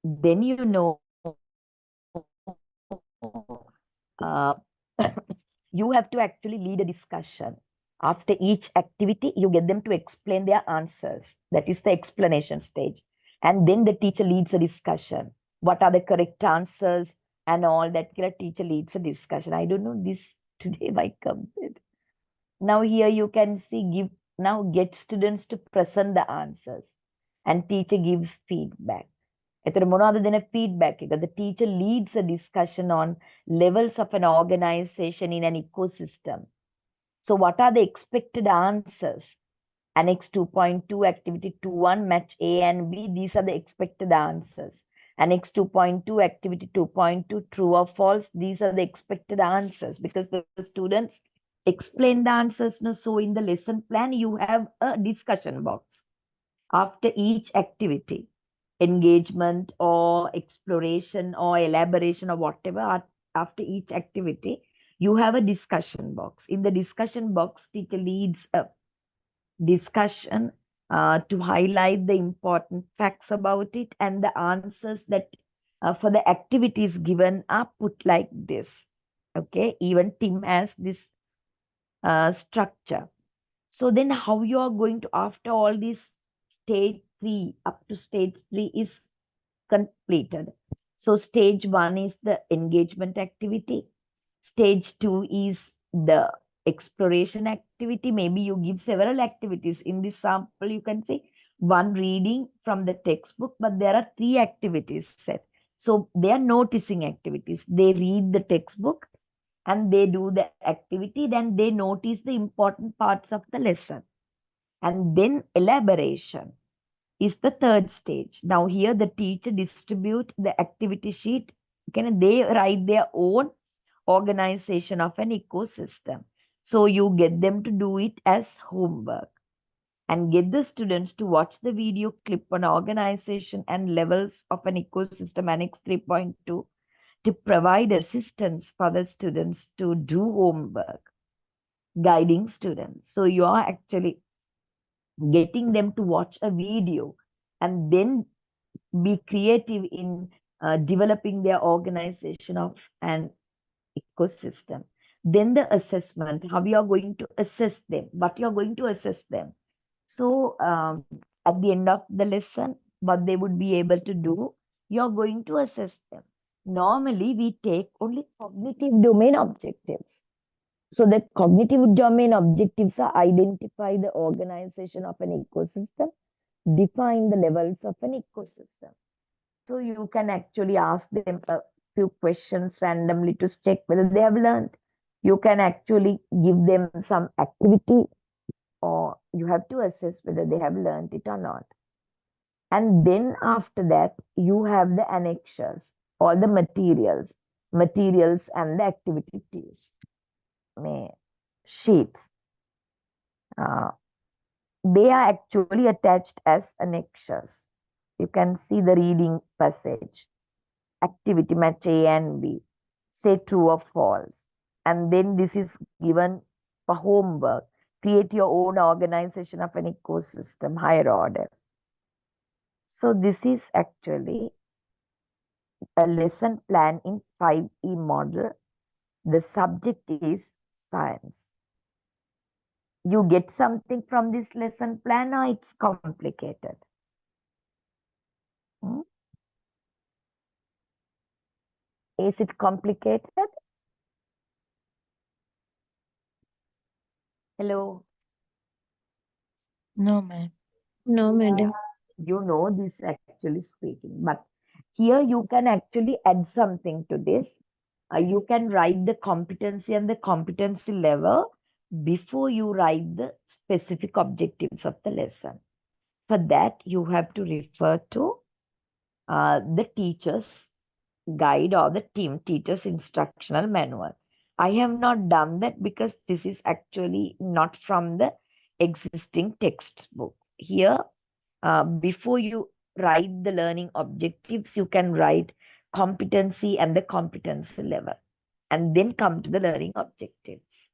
Then you know uh, you have to actually lead a discussion. After each activity, you get them to explain their answers. That is the explanation stage. And then the teacher leads a discussion. What are the correct answers and all that? The teacher leads a discussion. I don't know this today by complete. Now here you can see get students to present the answers and teacher gives feedback. එතන මොනවද දෙන feedback එක? The teacher leads a discussion on levels of an organization in an ecosystem. So what are the expected answers? Annex 2.2, activity 2.1, match A and B. These are the expected answers. Annex 2.2, activity 2.2, true or false. These are the expected answers because the students explain the answers. No? So in the lesson plan, you have a discussion box after each activity. Engagement or exploration or elaboration or whatever, after each activity, you have a discussion box. In the discussion box, teacher leads a discussion to highlight the important facts about it, and the answers that for the activities given are put like this. Okay, even Tim has this structure. So then how you are going to, after all this, stage 3 up to stage 3 is completed. So stage 1 is the engagement activity. Stage 2 is the exploration activity. Maybe you give several activities. In this sample, you can say one reading from the textbook, but there are 3 activities set. So they are noticing activities. They read the textbook and they do the activity. Then they notice the important parts of the lesson. And then elaboration is the third stage. Now here the teacher distribute the activity sheet. Okay, they write their own organization of an ecosystem. So you get them to do it as homework and get the students to watch the video clip on organization and levels of an ecosystem Annex 3.2 to provide assistance for the students to do homework, guiding students. So you are actually getting them to watch a video and then be creative in developing their organization of an ecosystem. Then the assessment, how you are going to assess them, what you are going to assess them. So at the end of the lesson, what they would be able to do, you are going to assess them. Normally, we take only cognitive domain objectives. So the cognitive domain objectives are identify the organization of an ecosystem, define the levels of an ecosystem. So you can actually ask them a few questions randomly to check whether they have learned. You can actually give them some activity or you have to assess whether they have learned it or not. And then after that, you have the annexures, all the materials and the activities, sheets. Uh, they are actually attached as annexures. You can see the reading passage. Activity match A and B. Say true or false. And then this is given for homework. Create your own organization of an ecosystem, higher order. So this is actually a lesson plan in 5E model. The subject is science. You get something from this lesson plan or it's complicated? Hmm? Is it complicated? Hello? No, ma'am. No, madam. You know this actually speaking, but here you can actually add something to this. You can write the competency and the competency level before you write the specific objectives of the lesson. For that, you have to refer to the teacher's guide or the teacher's instructional manual. I have not done that because this is actually not from the existing textbook. Here, before you write the learning objectives, you can write competency and the competency level and then come to the learning objectives.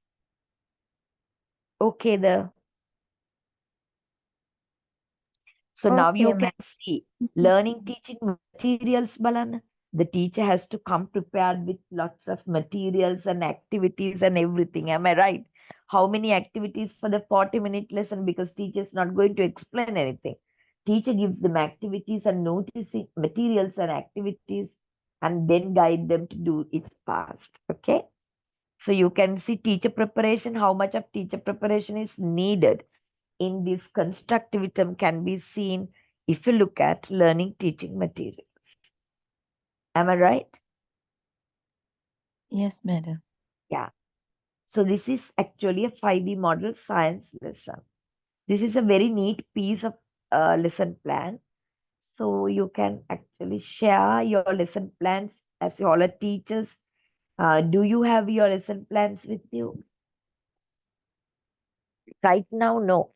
Okay, so now Okay, you ma'am. can see learning teaching materials balan. The teacher has to come prepared with lots of materials and activities and everything. Am I right? How many activities for the 40-minute lesson because teacher is not going to explain anything. Teacher gives them activities and noticing materials and activities and then guide them to do it fast. Okay. So you can see teacher preparation, how much of teacher preparation is needed in this constructivism can be seen if you look at learning teaching materials. Am I right? Yes, madam. Yeah. So this is actually a 5E model science lesson. This is a very neat piece of lesson plan. So you can actually share your lesson plans as you all are teachers. Do you have your lesson plans with you? Right now, no.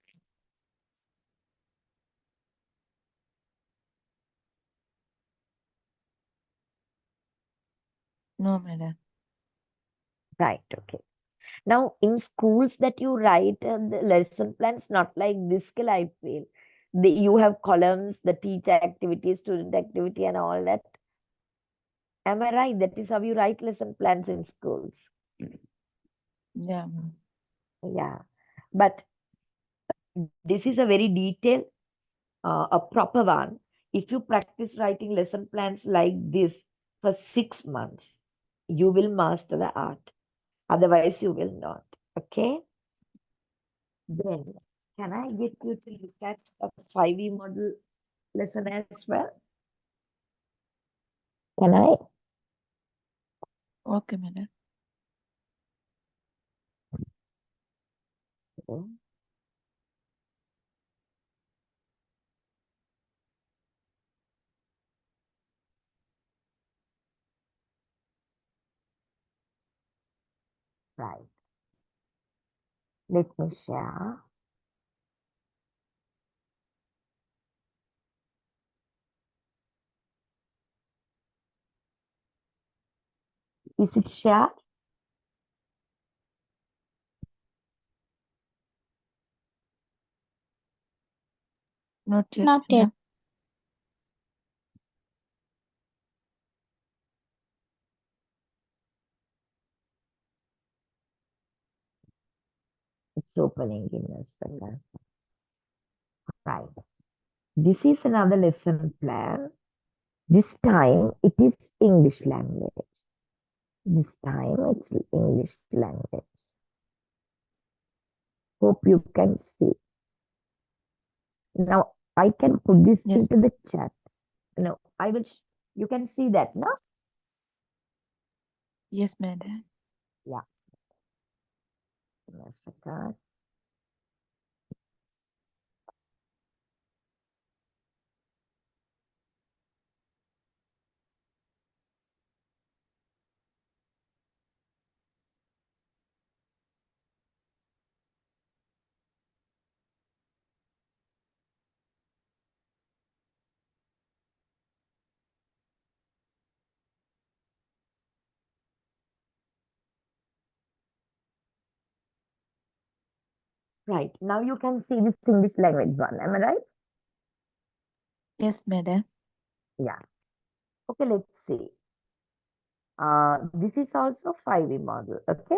No, madam. Right, okay. Now, in schools that you write the lesson plans, not like this skill, I feel. You have columns, the teacher activity, student activity, and all that. Am I right? That is how you write lesson plans in schools. Yeah, ma'am. Yeah. But this is a very detailed, a proper one. If you practice writing lesson plans like this for 6 months, you will master the art. Otherwise, you will not. Okay? Then, can I get you to look at a 5E model lesson as well? Can I? Okay, madam. Mm, right. Let me share. Is it shared? Not yet. Not yet. madam. It's opening in a second. Right. This is another lesson plan. This time it is English language. This time it's English language. Hope you can see. Now I can put this Yes. into the chat. No, I will. You can see that, no? Yes, madam. Yeah. Give me a second. Right. Now you can see this English language one. Am I right? Yes, madam. Yeah. Okay, let's see. This is also 5E model. Okay.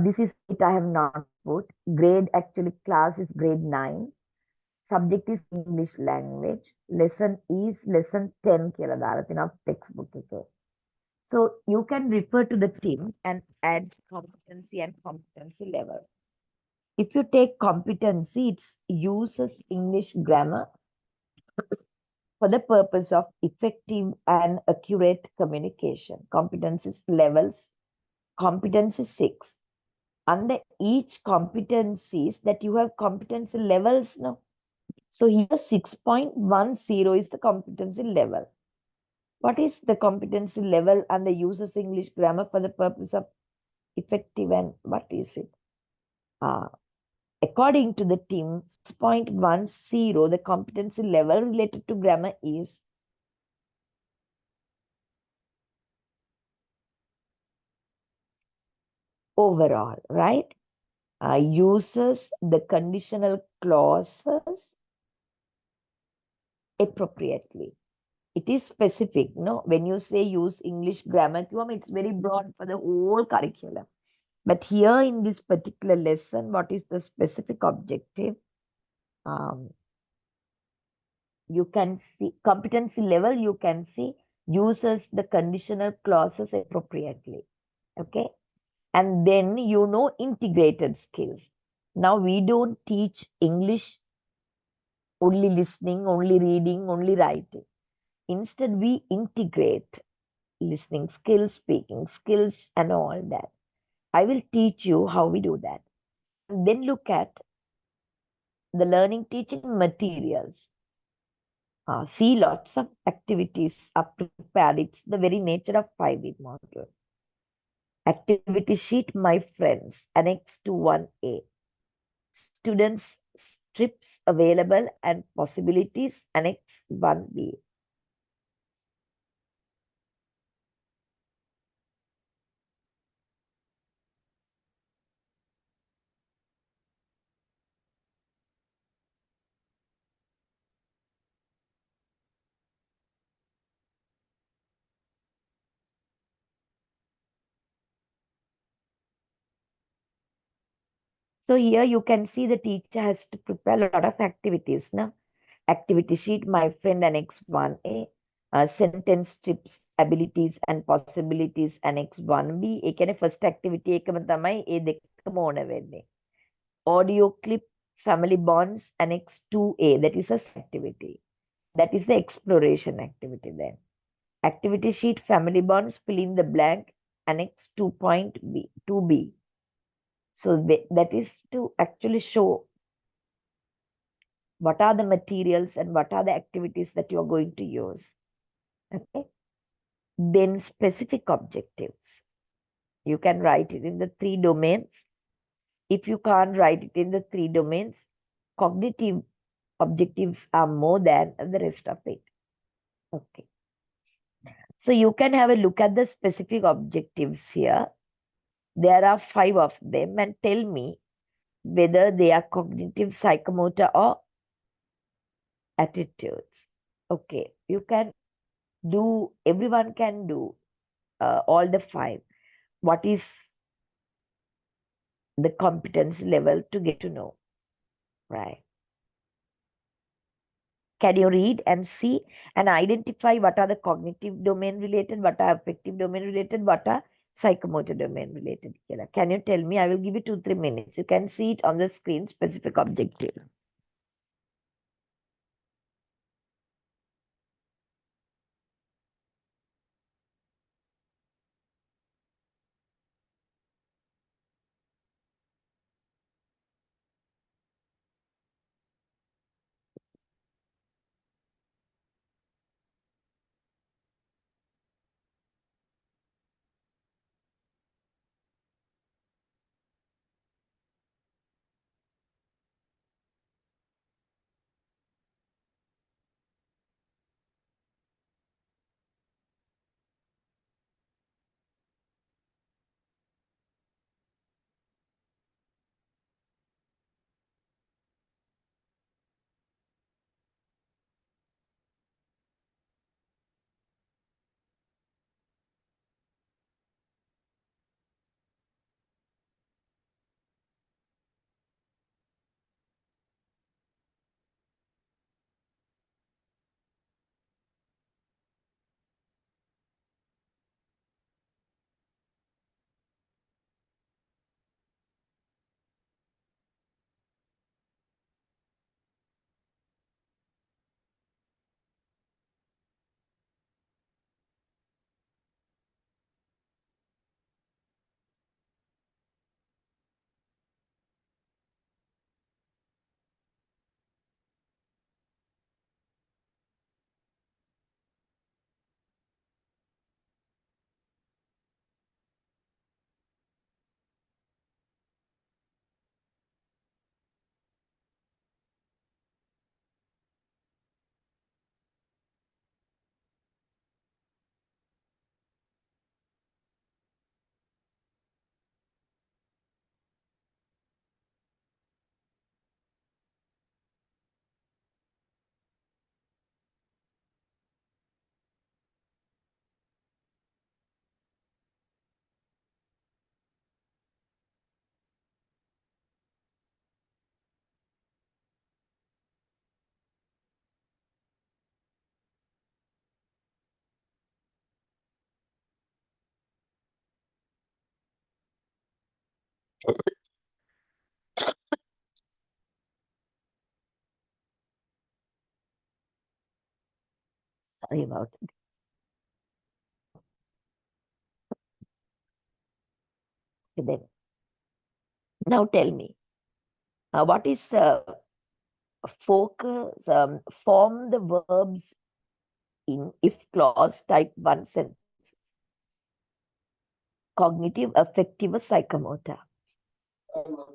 This is it I have not put. Grade actually class is grade 9. Subject is English language. Lesson is lesson 10 කියලා දාලා තියෙනවා textbook එකේ. So you can refer to the team and add competency and competency level. If you take competency, it uses English grammar for the purpose of effective and accurate communication. Competencies levels, competency 6. Under each competencies that you have competency levels now. So here 6.10 is the competency level. What is the competency level and the uses English grammar for the purpose of effective and what is it? According to the team, 6.10, the competency level related to grammar is overall, right? Uses the conditional clauses appropriately. It is specific, no? When you say use English grammar, it's very broad for the whole curriculum. But here in this particular lesson, what is the specific objective? You can see competency level, you can see uses the conditional clauses appropriately. Okay. And then integrated skills. Now we don't teach English only listening, only reading, only writing. Instead, we integrate listening skills, speaking skills, and all that. I will teach you how we do that. And then look at the learning teaching materials. See, lots of activities are prepared. It's the very nature of 5-week module. Activity sheet, my friends, Annex to 1A. Students strips available and possibilities, Annex 1B. So here you can see the teacher has to prepare a lot of activities. Now, activity sheet, my friend, Annex 1A. Sentence strips, abilities and possibilities, Annex 1B. ඒ කියන්නේ first activity එකම තමයි ඒ දෙකම ඕන වෙන්නේ. Audio clip, family bonds, Annex 2A. That is a activity. That is the exploration activity then. Activity sheet, family bonds, fill in the blank, Annex 2.2B. So that is to actually show what are the materials and what are the activities that you are going to use. Okay. Then specific objectives. You can write it in the 3 domains. if you can't write it in the 3 domains, cognitive objectives are more than the rest of it. Okay. So you can have a look at the specific objectives here. There are 5 of them, and tell me whether they are cognitive, psychomotor, or attitudes. Okay, you can do, everyone can do all the 5. What is the competence level to get to know, right? Can you read and see and identify what are the cognitive domain related, what are affective domain related, what are psychomotor domain related? Can you tell me? I will give you 2-3 minutes. You can see it on the screen, specific objective. Sorry about it. Okay, then. Now tell me, what is focus, form the verbs in if clause type 1 sentences. Cognitive, affective, or psychomotor?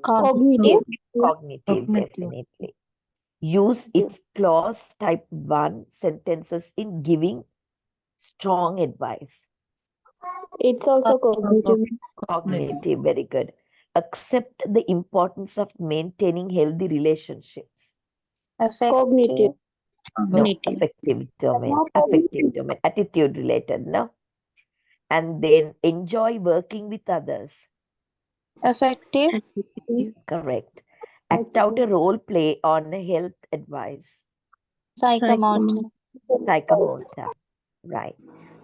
Cognitive. Cognitive, definitely. Use if clause type 1 sentences in giving strong advice. It's also cognitive. Cognitive, very good. Accept the importance of maintaining healthy relationships. Affective. No, affective domain, affective domain, attitude related, no? And then enjoy working with others. Affective. Correct. Act out a role play on health advice. Psychomotor. Psychomotor. Right.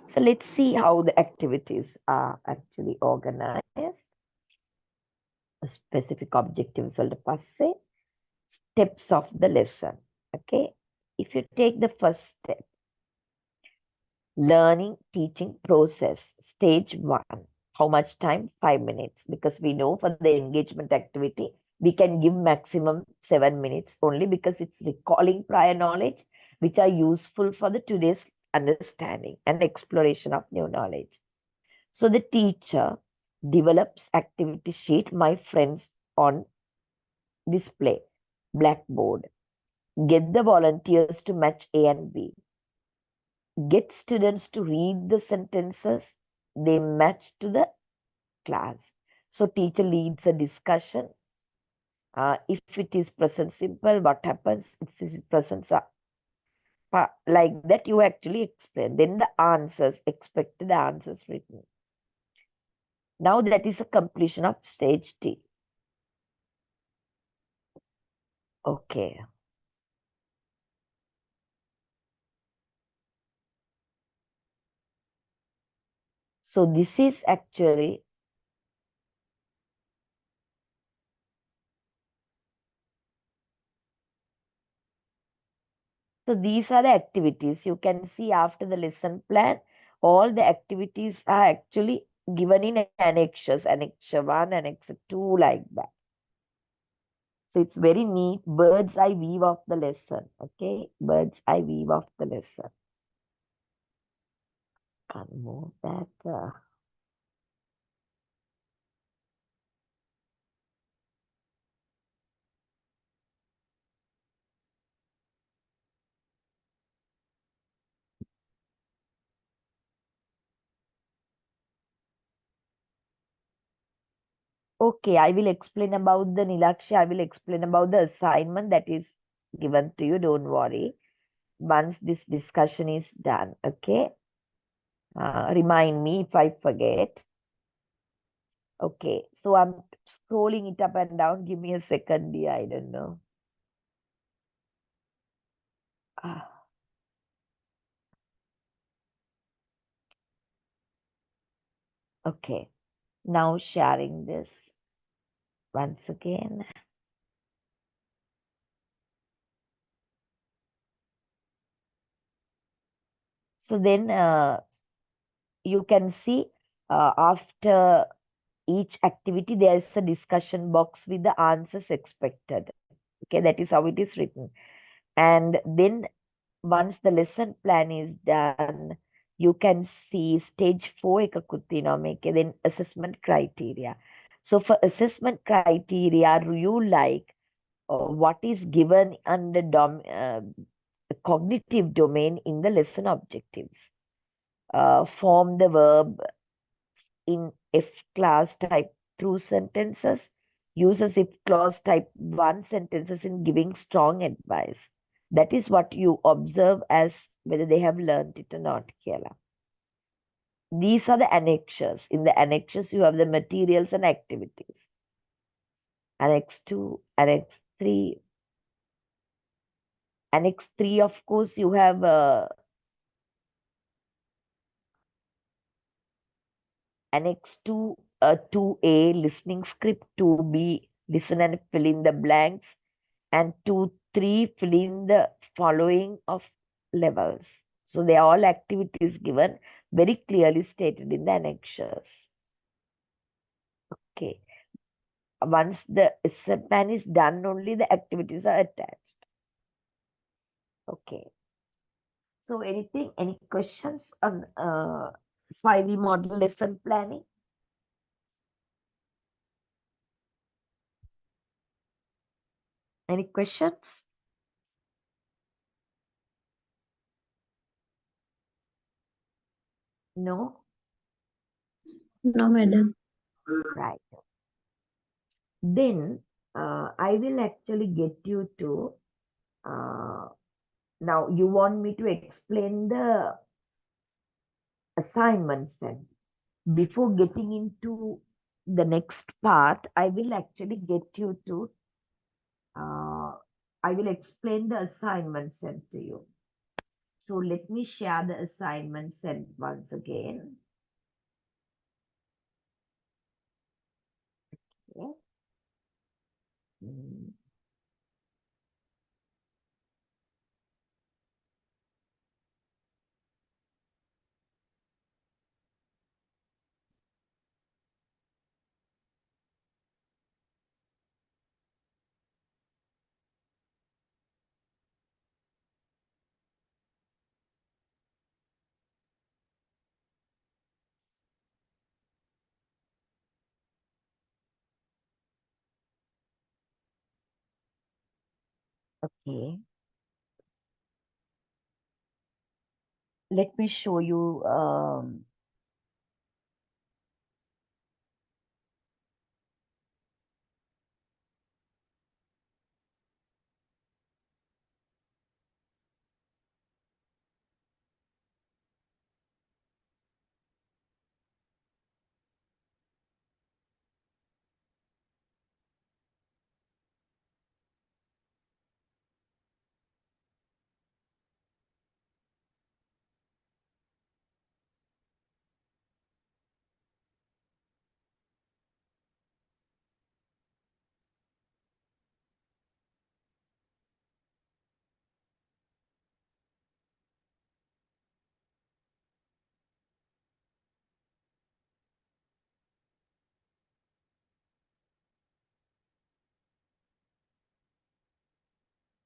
So let's see how the activities are actually organized. Specific objectives will passe. Steps of the lesson. Okay. If you take the first step, learning teaching process, stage 1. How much time? 5 minutes. Because we know for the engagement activity, we can give maximum 7 minutes only because it's recalling prior knowledge, which are useful for the today's understanding and exploration of new knowledge. So the teacher develops activity sheet. My friends on display, blackboard. Get the volunteers to match A and B. Get students to read the sentences they match to the class. So teacher leads a discussion. If it is present simple, what happens? It is present like that you actually explain. Then the answers, expected answers written. Now that is a completion of stage T. Okay. So this is actually so these are the activities. You can see after the lesson plan, all the activities are actually given in annexures, annex 1, annex 2, like that. So it's very neat, bird's eye view of the lesson. Okay, bird's eye view of the lesson. Can't move that. Okay, I will explain about the Nilakshi. I will explain about the assignment that is given to you. Don't worry. Once this discussion is done, okay? Remind me if I forget. Okay, so I'm scrolling it up and down. Give me a second, dear. I don't know. Ah, okay, now sharing this once again. So then you can see after each activity, there is a discussion box with the answers expected. Okay, that is how it is written. And then once the lesson plan is done, you can see stage 4 then assessment criteria. So for assessment criteria, you like what is given under cognitive domain in the lesson objectives. Form the verb in if clause type through sentences, uses if clause type 1 sentences in giving strong advice. That is what you observe as whether they have learned it or not, Kiela. These are the annexures. In the annexures, you have the materials and activities. Annex 2, Annex 3. Annex 3, of course, you have Annex 2, 2A, listening script, 2B, listen and fill in the blanks, and 2, 3, fill in the following of levels. So they are all activities given, very clearly stated in the annexures. Okay. Once the plan is done, only the activities are attached. Okay. So any questions on 5E model lesson planning? Any questions? No? No, madam. Right. Then I will actually get you to now you want me to explain the assignment set. Before getting into the next part, I will actually get you to I will explain the assignment sent to you. So let me share the assignment sent once again. Okay. Mm. Okay. Let me show you.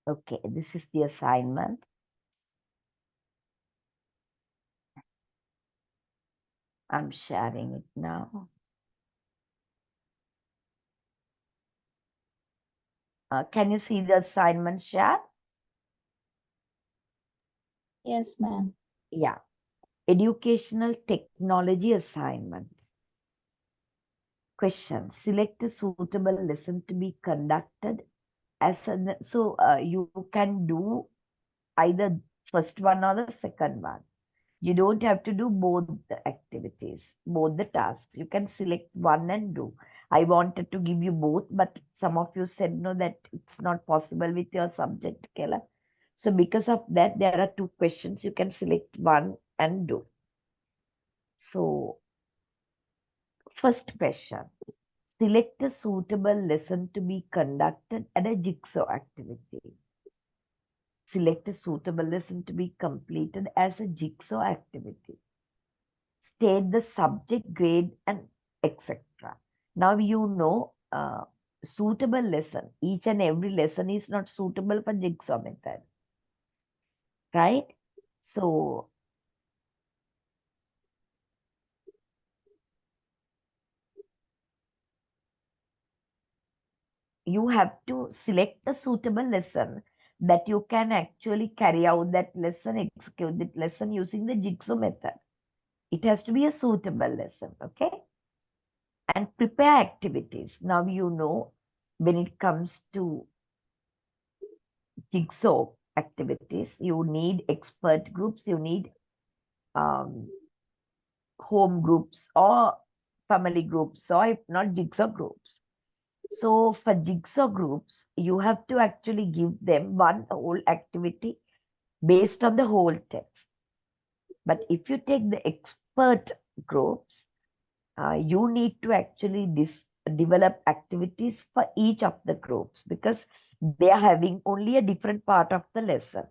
Okay, this is the assignment. I'm sharing it now. Can you see the assignment share? Yes, ma'am. Yeah. Educational technology assignment. Question. Select a suitable lesson to be conducted as an, so you can do either first one or the second one. You don't have to do both the activities, both the tasks. You can select one and do. I wanted to give you both, but some of you said no, that it's not possible with your subject, Kela. So because of that, there are two questions. You can select one and do. So first question. Select a suitable lesson to be conducted at a jigsaw activity. Select a suitable lesson to be completed as a jigsaw activity. State the subject, grade, and etc. Now you know suitable lesson. Each and every lesson is not suitable for jigsaw method, right? So you have to select a suitable lesson that you can actually carry out that lesson, execute that lesson using the jigsaw method. It has to be a suitable lesson, okay? And prepare activities. Now you know when it comes to jigsaw activities, you need expert groups, you need um, home groups or family groups, or if not jigsaw groups. So for jigsaw groups, you have to actually give them one whole activity based on the whole text. But if you take the expert groups, you need to actually develop activities for each of the groups because they are having only a different part of the lesson.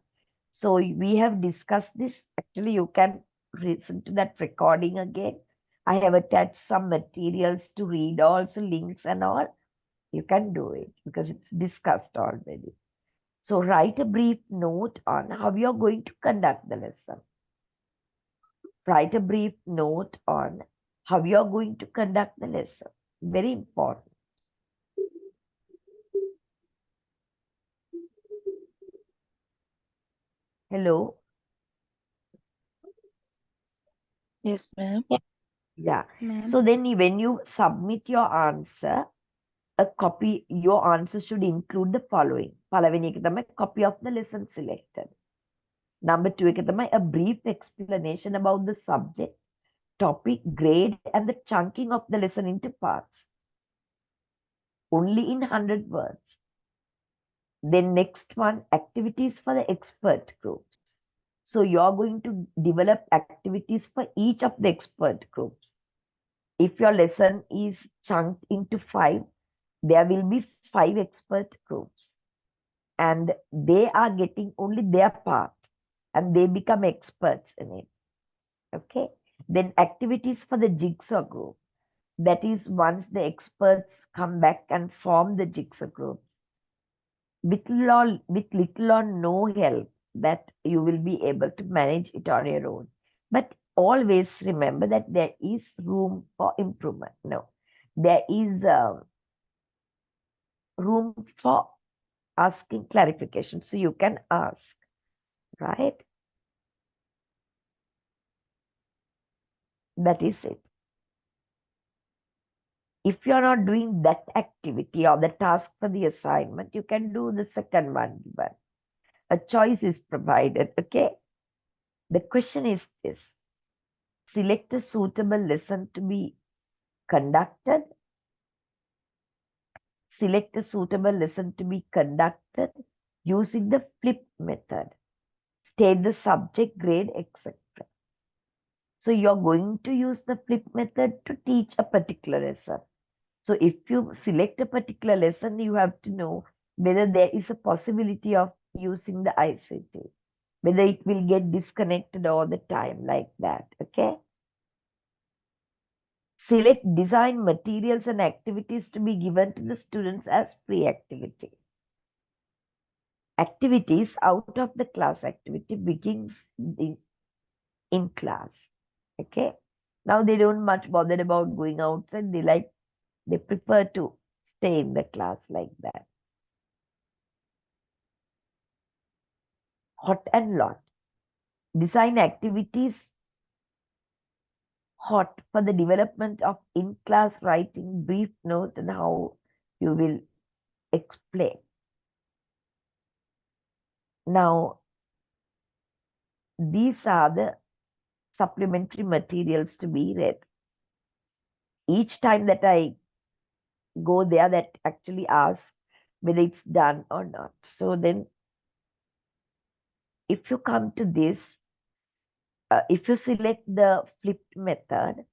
So we have discussed this. Actually, you can listen to that recording again. I have attached some materials to read, also links and all. You can do it because it's discussed already. So write a brief note on how you're going to conduct the lesson. Write a brief note on how you're going to conduct the lesson. Very important. Hello. Yes, ma'am. Yeah. Ma'am. So then when you submit your answer, a copy, your answer should include the following. පළවෙනි එක තමයි copy of the lesson selected. Number 2 එක තමයි a brief explanation about the subject, topic, grade, and the chunking of the lesson into parts. Only in 100 words. Then next one, activities for the expert groups. So you're going to develop activities for each of the expert groups. If your lesson is chunked into 5, there will be 5 expert groups. And they are getting only their part and they become experts in it. Okay. Then activities for the jigsaw group. That is once the experts come back and form the jigsaw group. With little or no help, that you will be able to manage it on your own. But always remember that there is room for improvement. No, there is room for asking clarification. So you can ask, right? That is it. If you're not doing that activity or the task for the assignment, you can do the second one given. A choice is provided, okay? The question is this: select a suitable lesson to be conducted. Select a suitable lesson to be conducted using the flip method. State the subject, grade, etc. So you're going to use the flip method to teach a particular lesson. So if you select a particular lesson, you have to know whether there is a possibility of using the ICT, whether it will get disconnected all the time like that, okay? Select design materials and activities to be given to the students as free activity. Activities out of the class activity begins in class, okay? Now they don't much bothered about going outside. They prefer to stay in the class like that. Hot and lot. Design activities hot for the development of in-class writing, brief note, and how you will explain. Now, these are the supplementary materials to be read. Each time that I go there, that actually asks whether it's done or not. So then, if you come to this, if you select the flipped method,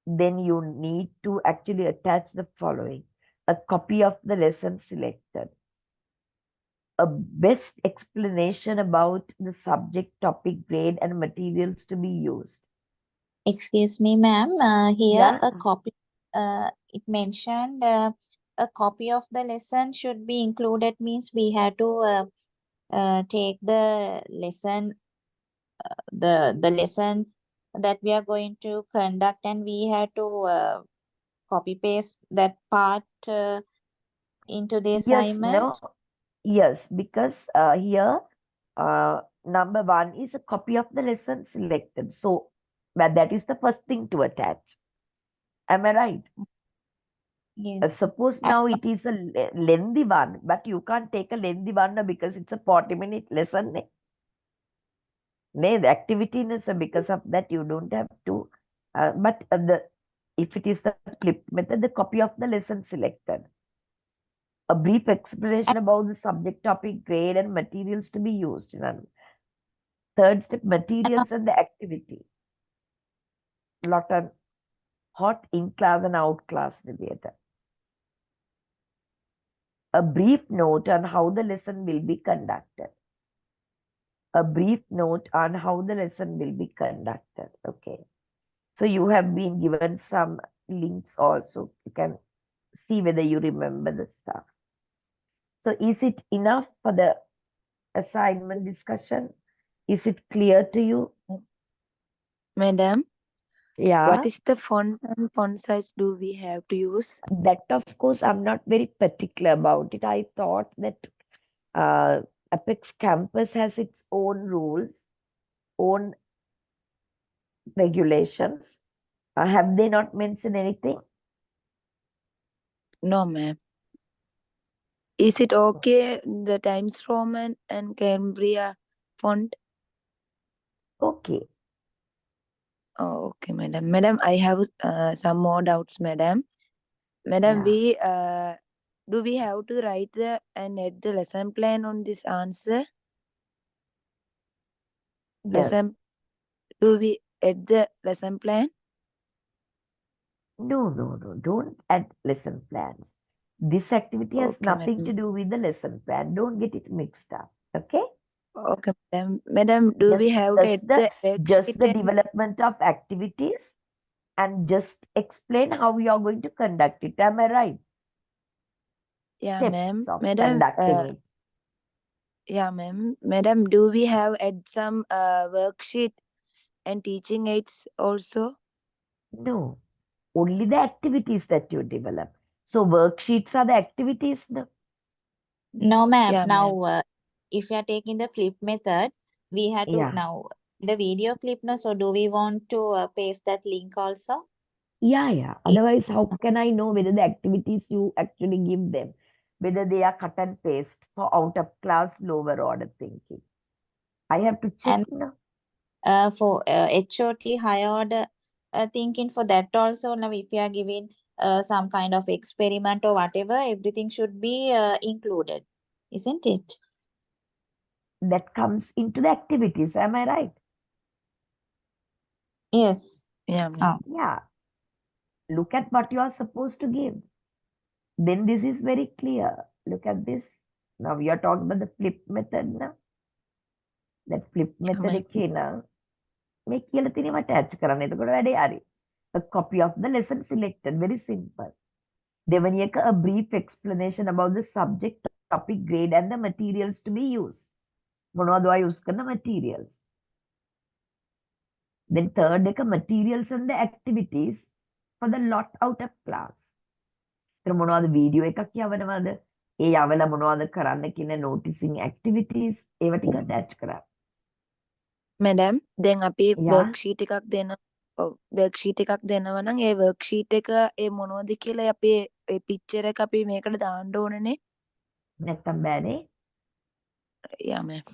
then you need to actually attach the following: a copy of the lesson selected, a best explanation about the subject, topic, grade, and materials to be used. Excuse me, ma'am. Here Yeah, a copy. It mentioned a copy of the lesson should be included. Means we have to take the lesson, the lesson that we are going to conduct, and we have to copy paste that part into the yes, assignment. no, yes, because here number one is a copy of the lesson selected. So, but that is the first thing to attach. Am I right? Yes. Suppose now it is a lengthy one, but you can't take a lengthy one because it's a 40-minute lesson. The activity is because of that you don't have to. But if it is the flip method, the copy of the lesson selected. A brief explanation about the subject, topic, grade, and materials to be used. Third step, materials and the activity. Lot on hot in class and out class related. A brief note on how the lesson will be conducted. A brief note on how the lesson will be conducted. Okay. So you have been given some links also. You can see whether you remember the stuff. So is it enough for the assignment discussion? Is it clear to you? Madam, Yeah. what is the font and font size do we have to use? That of course I'm not very particular about it. I thought that Apex campus has its own rules, own regulations. Have they not mentioned anything? No, ma'am. Is it okay the Times Roman and Cambria font? Okay. Oh, okay, madam. Madam, I have some more doubts, madam. Madam, Yeah. do we have to write and add the lesson plan on this answer? Yes. Do we add the lesson plan? No. Don't add lesson plans. This activity has Okay, nothing to madam. do with the lesson plan. Don't get it mixed up. Okay? Okay, madam. Madam, do we have to add the Just worksheet the and development of activities and just explain how you are going to conduct it. Am I right? yeah, Steps ma'am. of Madam, conducting it. yeah, ma'am. Madam, do we have add some worksheet and teaching aids also? No, only the activities that you develop. So worksheets are the activities. No? No, ma'am. Yeah, Now, ma'am. if you are taking the flip method, we have to Yeah. now the video clip. No, so do we want to paste that link also? Yeah. Otherwise, how can I know whether the activities you actually give them, whether they are cut and paste for out of class lower order thinking? I have to check And now. for HOT higher order thinking for that also. Now, if you are giving some kind of experiment or whatever, everything should be included, isn't it? That comes into the activities. Am I right? Yes. Yeah, ma'am. Yeah. Look at what you are supposed to give. Then this is very clear. Look at this. Now we are talking about the flip method now. That flip Yeah, method ma'am. එකේ නම් මේ කියලා තියෙනවා attach කරන්න. එතකොට වැඩේ හරි. A copy of the lesson selected. Very simple. දෙවැනි එක a brief explanation about the subject, topic, grade and the materials to be used. මොනවද ඔයා use කරන materials. Then third එක materials and the activities for the lot out of class. එතන මොනවද video එකක් යවනවද? ඒ යවලා මොනවද කරන්න කියන noticing activities ඒව ටික attach කරා. මැඩම් දැන් අපි Yeah. වර්ක්ෂීට් එකක් දෙන වර්ක්ෂීට් එකක් දෙනවා නම් ඒ වර්ක්ෂීට් එක ඒ මොනවද කියලා අපි ඒ පික්චර් එක අපි මේකට දාන්න ඕනනේ. නැත්තම් බෑනේ. Yeah, ma'am.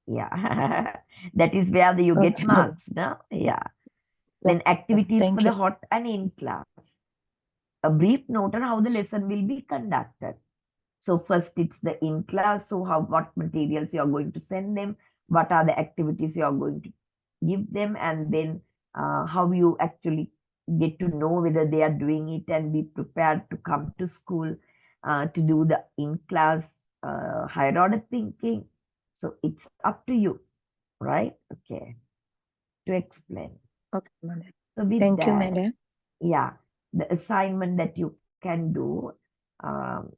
Yeah. That is where you get Okay. marks, no? Yeah. Then activities Thank for the you. hot and in class. A brief note on how the lesson will be conducted. So first it's the in class. So what materials you are going to send them, what are the activities you are going to give them, and then how you actually get to know whether they are doing it and be prepared to come to school to do the in class higher order thinking. So it's up to you, right? Okay, to explain. Okay, madam. So with Thank you, that, madam. yeah, the assignment that you can do, um,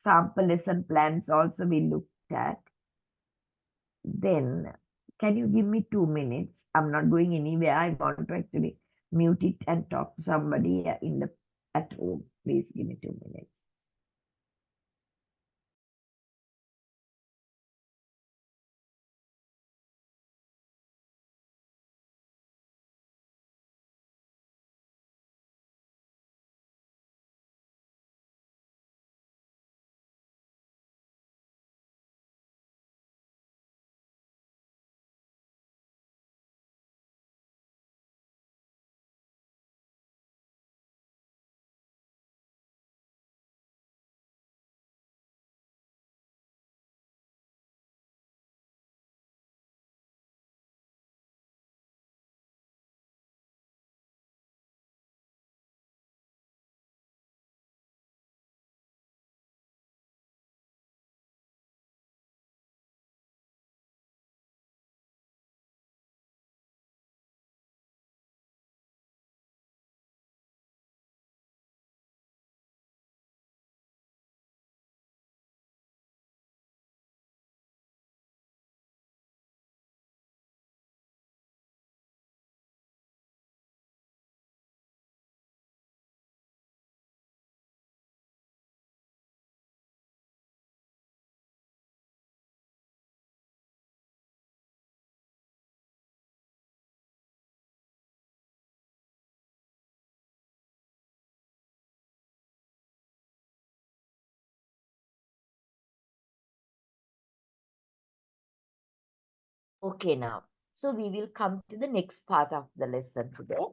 sample lesson plans also we looked at. Then can you give me 2 minutes? I'm not going anywhere. I want to actually mute it and talk to somebody in the at home. Please give me 2 minutes. Okay, now. So we will come to the next part of the lesson today.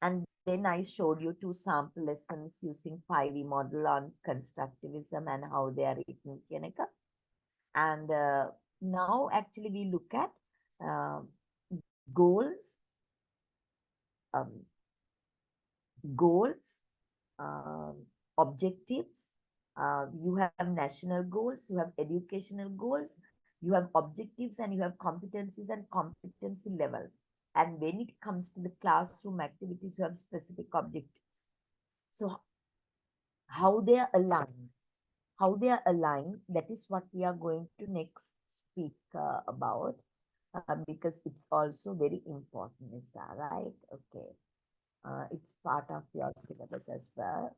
And then I showed you 2 sample lessons using 5E model on constructivism and how they are written. Keneka. And now actually we look at goals, um, goals, objectives. You have national goals, you have educational goals, you have objectives, and you have competencies and competency levels. And when it comes to the classroom activities, you have specific objectives. So how they are aligned, that is what we are going to next speak about, because it's also very important, Nisa, right? Okay. It's part of your syllabus as well.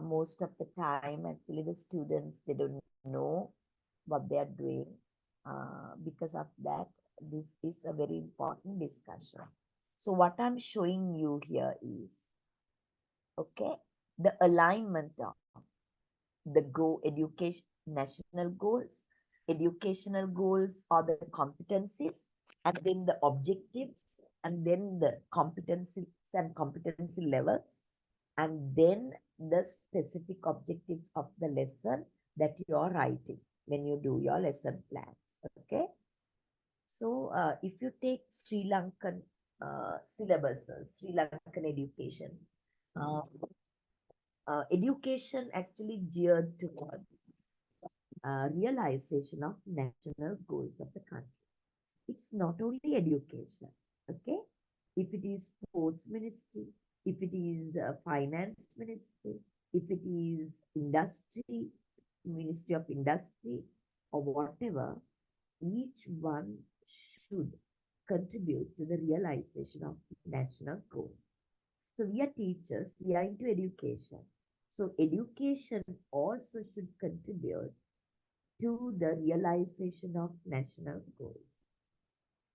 most of the time, actually, the students, they don't know what they are doing. Because of that, this is a very important discussion. So what I'm showing you here is, okay, the alignment of the education national goals, educational goals or the competencies, and then the objectives, and then the competencies and competency levels, and then the specific objectives of the lesson that you are writing when you do your lesson plans. Okay, so if you take Sri Lankan syllabuses, Sri Lankan education, uh, education actually geared toward realization of national goals of the country. It's not only education, okay? If it is sports ministry, if it is finance ministry, if it is industry, ministry of industry, or whatever, each one should contribute to the realization of national goals. So we are teachers, we are into education. So education also should contribute to the realization of national goals.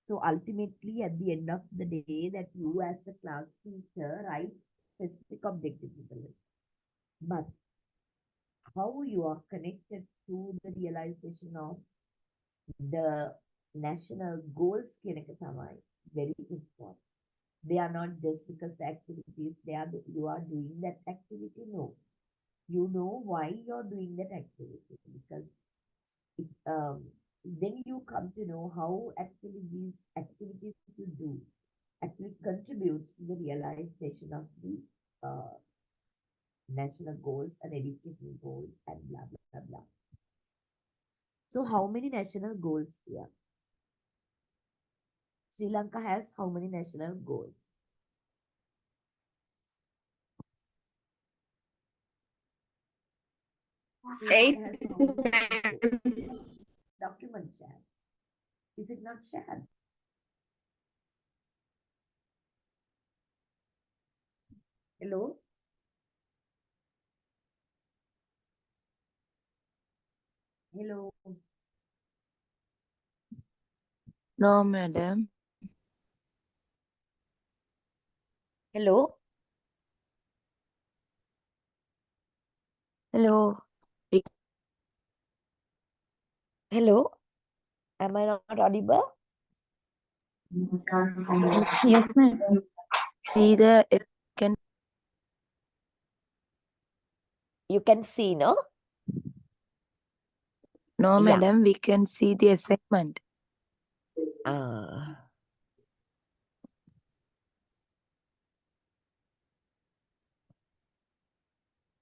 So ultimately, at the end of the day, that you as the class teacher write specific objectives in the list. But how you are connected to the realization of the national goals very important. They are not just because the activities you are doing that activity. No, you know why you're doing that activity, because it, then you come to know how actually these activities you do actually contributes to the realization of the uh, national goals and educational goals and blah blah blah. So how many national goals here? Sri Lanka has how many national goals? Sri Lanka has how many national goals? Document shared. Is it not shared? Hello? Hello? No, madam. Hello? Hello. We Hello? Am I not audible? Yes, ma'am. see the can You can see, no? no, Yeah. madam. We can see the assignment. Ah.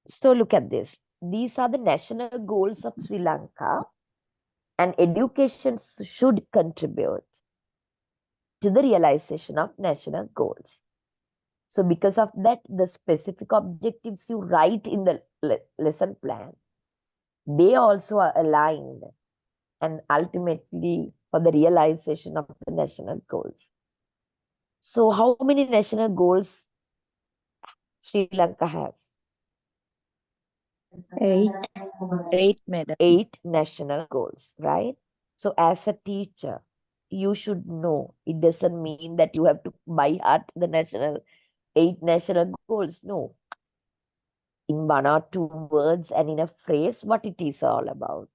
So look at this. These are the national goals of Sri Lanka, and education should contribute to the realization of national goals. So because of that, the specific objectives you write in the lesson plan, they also are aligned and ultimately for the realization of the national goals. So how many national goals Sri Lanka has? 8. 8, madam. 8 national goals, right? So as a teacher, you should know. It doesn't mean that you have to by heart the 8 national goals. No. In one or two words and in a phrase, what it is all about.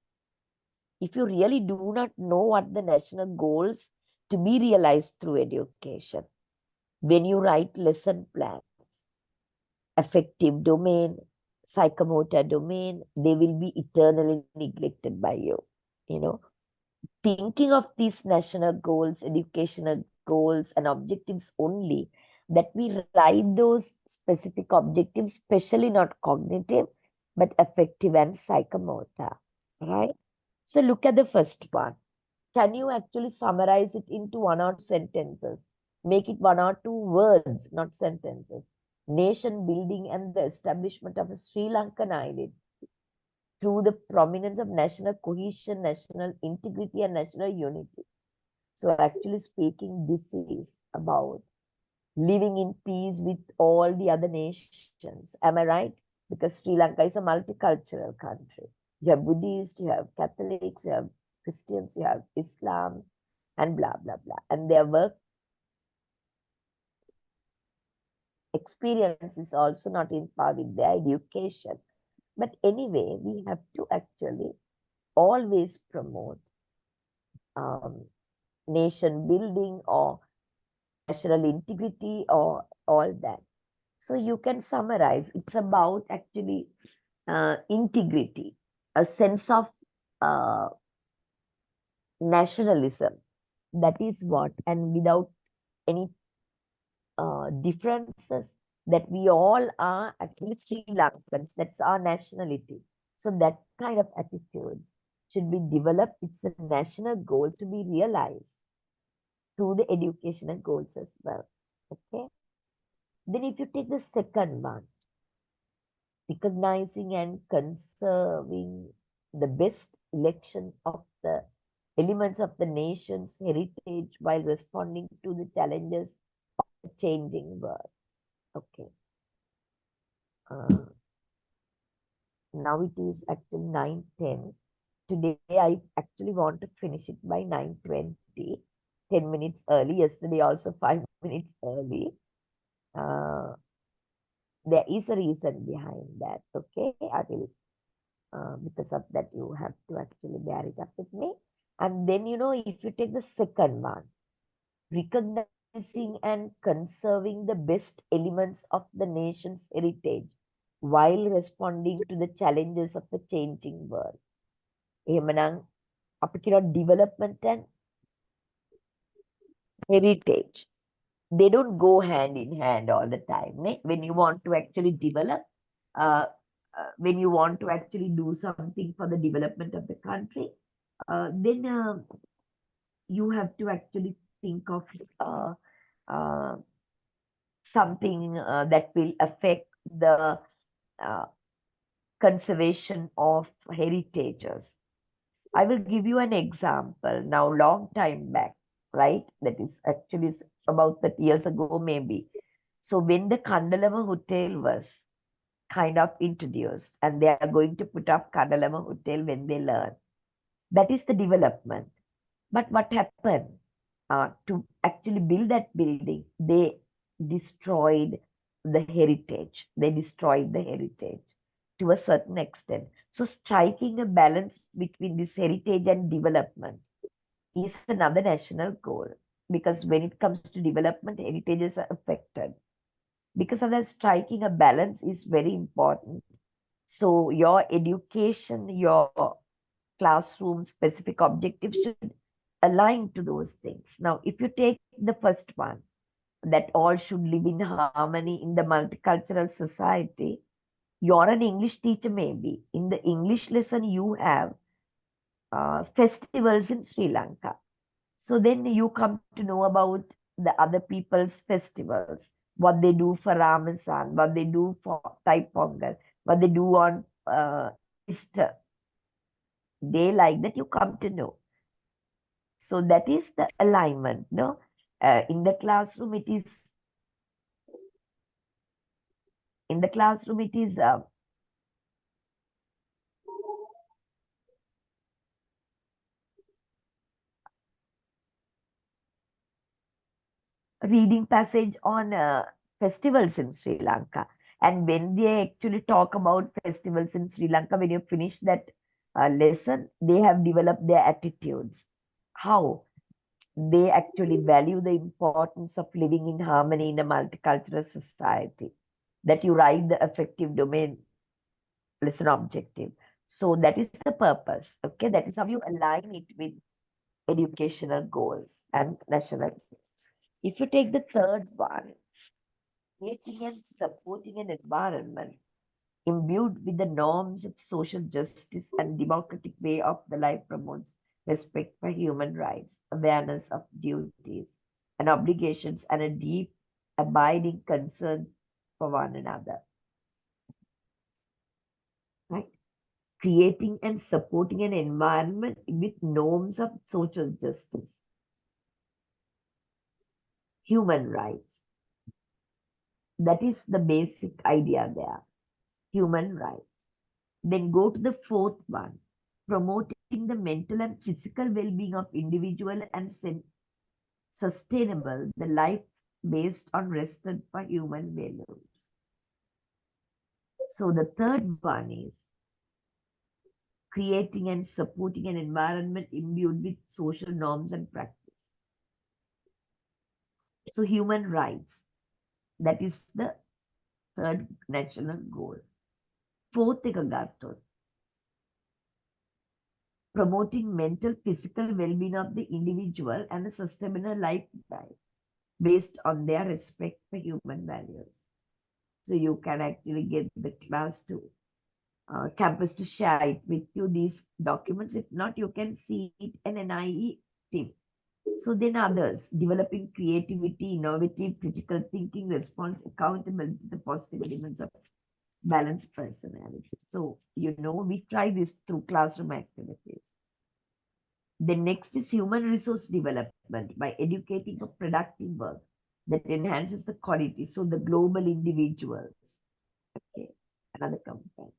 If you really do not know what the national goals to be realized through education, when you write lesson plans, affective domain, psychomotor domain, they will be eternally neglected by you. You know, thinking of these national goals, educational goals, and objectives only, that we write those specific objectives, especially not cognitive, but affective and psychomotor. Right? So look at the first one. Can you actually summarize it into one or two sentences? Make it one or two words, not sentences. Nation building and the establishment of a Sri Lankan identity through the prominence of national cohesion, national integrity, and national unity. So, actually speaking, this is about living in peace with all the other nations. Am I right? because Sri Lanka is a multicultural country. You have Buddhists, you have Catholics, you have Christians, you have Islam, and blah, blah, blah. And their work experience is also not in par with their education. But anyway, we have to actually always promote nation building or national integrity or all that. So you can summarize, it's about actually integrity, a sense of uh, nationalism. That is what, and without any differences, that we all are actually Sri Lankans. That's our nationality. So that kind of attitudes should be developed. It's a national goal to be realized through the educational goals as well. Okay. Then if you take the second one, recognizing and conserving the best election of the elements of the nation's heritage while responding to the challenges of the changing world. Okay. Now it is actually 9:10. Today I actually want to finish it by 9:20, 10 minutes early. Yesterday also 5 minutes early. There is a reason behind that. Okay, I will, because of that, you have to actually bear it up with me. And then, if you take the second one, recognizing and conserving the best elements of the nation's heritage while responding to the challenges of the changing world. එහෙමනම් අපි කියන development and heritage. They don't go hand in hand all the time. When you want to actually develop, uh, when you want to actually do something for the development of the country, then you have to actually think of uh, something that will affect the uh, conservation of heritages. I will give you an example now, long time back, right? That is actually about 30 years ago, maybe. So when the Kandalama Hotel was kind of introduced, and they are going to put up Kandalama Hotel when they learn, that is the development. But what happened? To actually build that building, they destroyed the heritage. They destroyed the heritage to a certain extent. So striking a balance between this heritage and development is another national goal, because when it comes to development, heritages are affected. Because of that, striking a balance is very important. So your education, your classroom specific objectives should align to those things. Now, if you take the first one, that all should live in harmony in the multicultural society, you're an English teacher, maybe. In the English lesson, you have festivals in Sri Lanka. So then you come to know about the other people's festivals, what they do for Ramadan, what they do for Thai Pongal, what they do on Easter. They like that, you come to know. So that is the alignment. No, in the classroom it is reading passage on festivals in Sri Lanka. And when they actually talk about festivals in Sri Lanka, when you finish that lesson, they have developed their attitudes. How? They actually value the importance of living in harmony in a multicultural society. That you write the affective domain lesson objective. So that is the purpose. Okay, that is how you align it with educational goals and national goals. If you take the third one, creating and supporting an environment imbued with the norms of social justice and democratic way of the life promotes respect for human rights, awareness of duties and obligations, and a deep, abiding concern for one another. Right? Creating and supporting an environment with norms of social justice, human rights. That is the basic idea there. human rights. Then go to the fourth one, promoting the mental and physical well-being of individual and sustainable the life based on respect for human values. So the third one is creating and supporting an environment imbued with social norms and practice. So human rights, that is the third national goal. Fourth, promoting mental, physical well-being of the individual and a sustainable lifestyle based on their respect for human values. So you can actually get the class to campus to share it with you, these documents. If not, you can see it in an IE team. So then others, developing creativity, innovative, critical thinking, response, accountability, the positive elements of balanced personality. So, we try this through classroom activities. The next is human resource development by educating for productive work that enhances the quality. So the global individuals, okay, another component.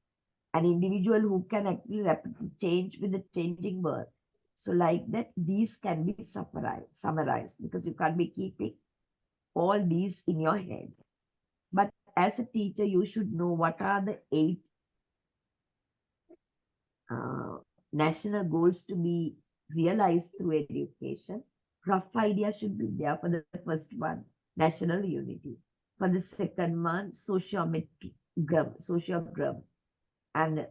An individual who can actually rapidly change with the changing world. So like that, these can be summarized because you can't be keeping all these in your head. But as a teacher, you should know what are the 8 national goals to be realized through education. Rough idea should be there for the first one, national unity. For the second one, sociogram. And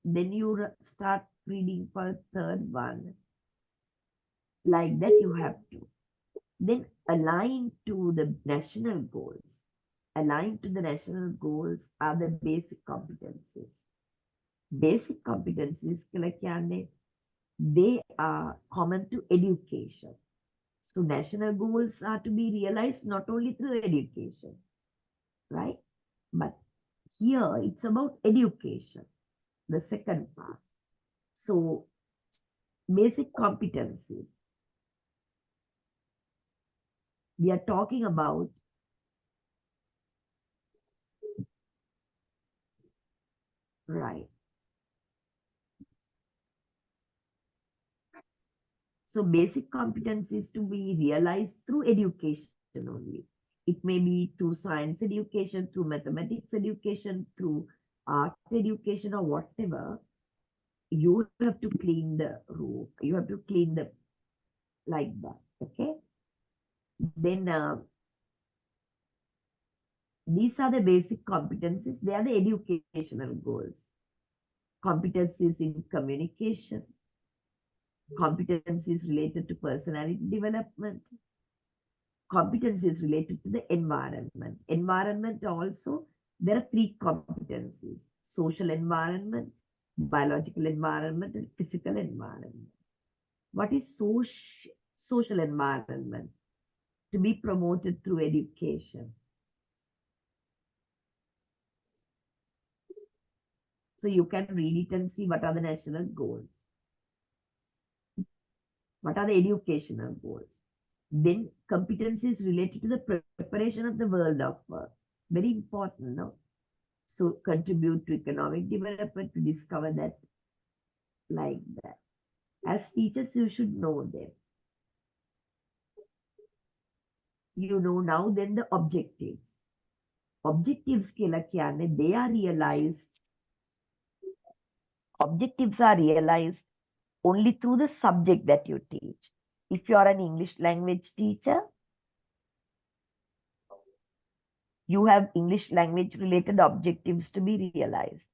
then you start reading for third one. Like that you have to. Then align to the national goals. Aligned to the national goals are the basic competencies. Basic competencies, they are common to education. So national goals are to be realized not only through education, right? But here it's about education, the second part. So basic competencies. We are talking about right. So basic competencies to be realized through education only. It may be through science education, through mathematics education, through art education or whatever. You have to clean the room. You have to clean the like that. Okay. Then these are the basic competencies. They are the educational goals. Competencies in communication, competencies related to personality development, competencies related to the environment. Environment also, there are 3 competencies: social environment, biological environment, and physical environment. What is social environment? To be promoted through education. So you can read it and see what are the national goals. What are the educational goals? Then competencies related to the preparation of the world of work. Very important, no? So contribute to economic development, to discover that, like that. As teachers, you should know them. Now then the objectives. Objectives they are realized. Objectives are realized only through the subject that you teach. If you are an English language teacher, you have English language related objectives to be realized.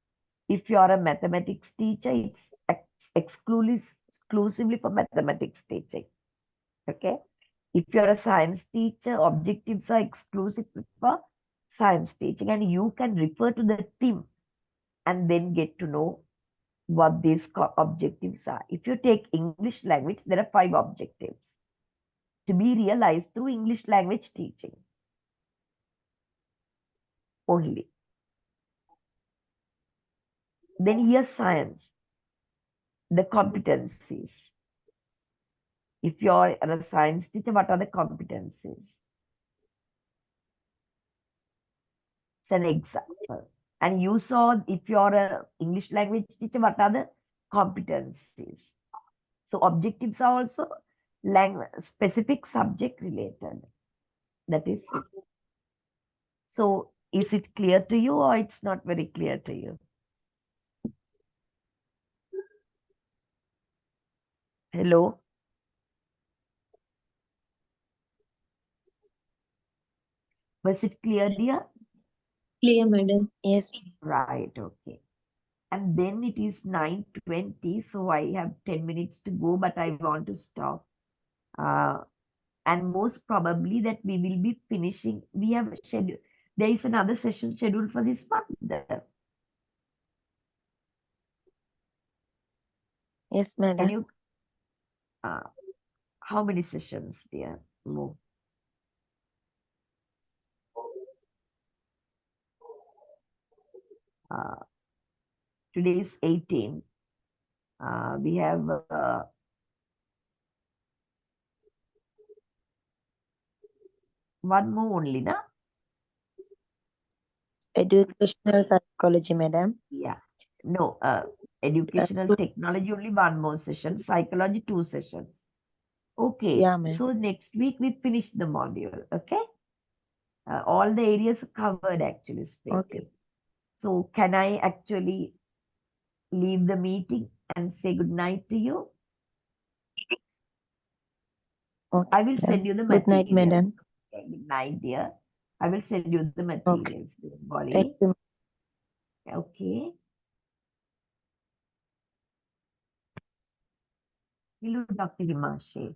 If you are a mathematics teacher, it's exclusively for mathematics teaching. Okay. If you're a science teacher, objectives are exclusive for science teaching, and you can refer to the team and then get to know what these objectives are. If you take English language, there are 5 objectives to be realized through English language teaching only. Then here's science, the competencies. If you're a science teacher, what are the competencies? It's an example. And you saw, if you're a English language teacher, what are the competencies? So objectives are also language specific subject related. That is it. So is it clear to you or it's not very clear to you? Hello? Was it clear, dear? Clear, madam. Yes. Right, okay. And then it is 9:20, so I have 10 minutes to go, but I want to stop. And most probably that we will be finishing. We have a schedule. There is another session scheduled for this month. Yes, Can madam. you, how many sessions, dear? Move. Today is 18. We have one more only, na? Educational psychology, madam. Yeah. No, educational technology only one more session. Psychology 2 sessions. Okay. Yeah, ma'am. So next week we finish the module. Okay. All the areas are covered actually speaking. Okay. So can I actually leave the meeting and say good night to you? Okay. I will send you the Good night, materials. madam. Okay, good night, dear. I will send you the materials. Don't worry. Thank you. Okay. Hello, Dr. Himashi.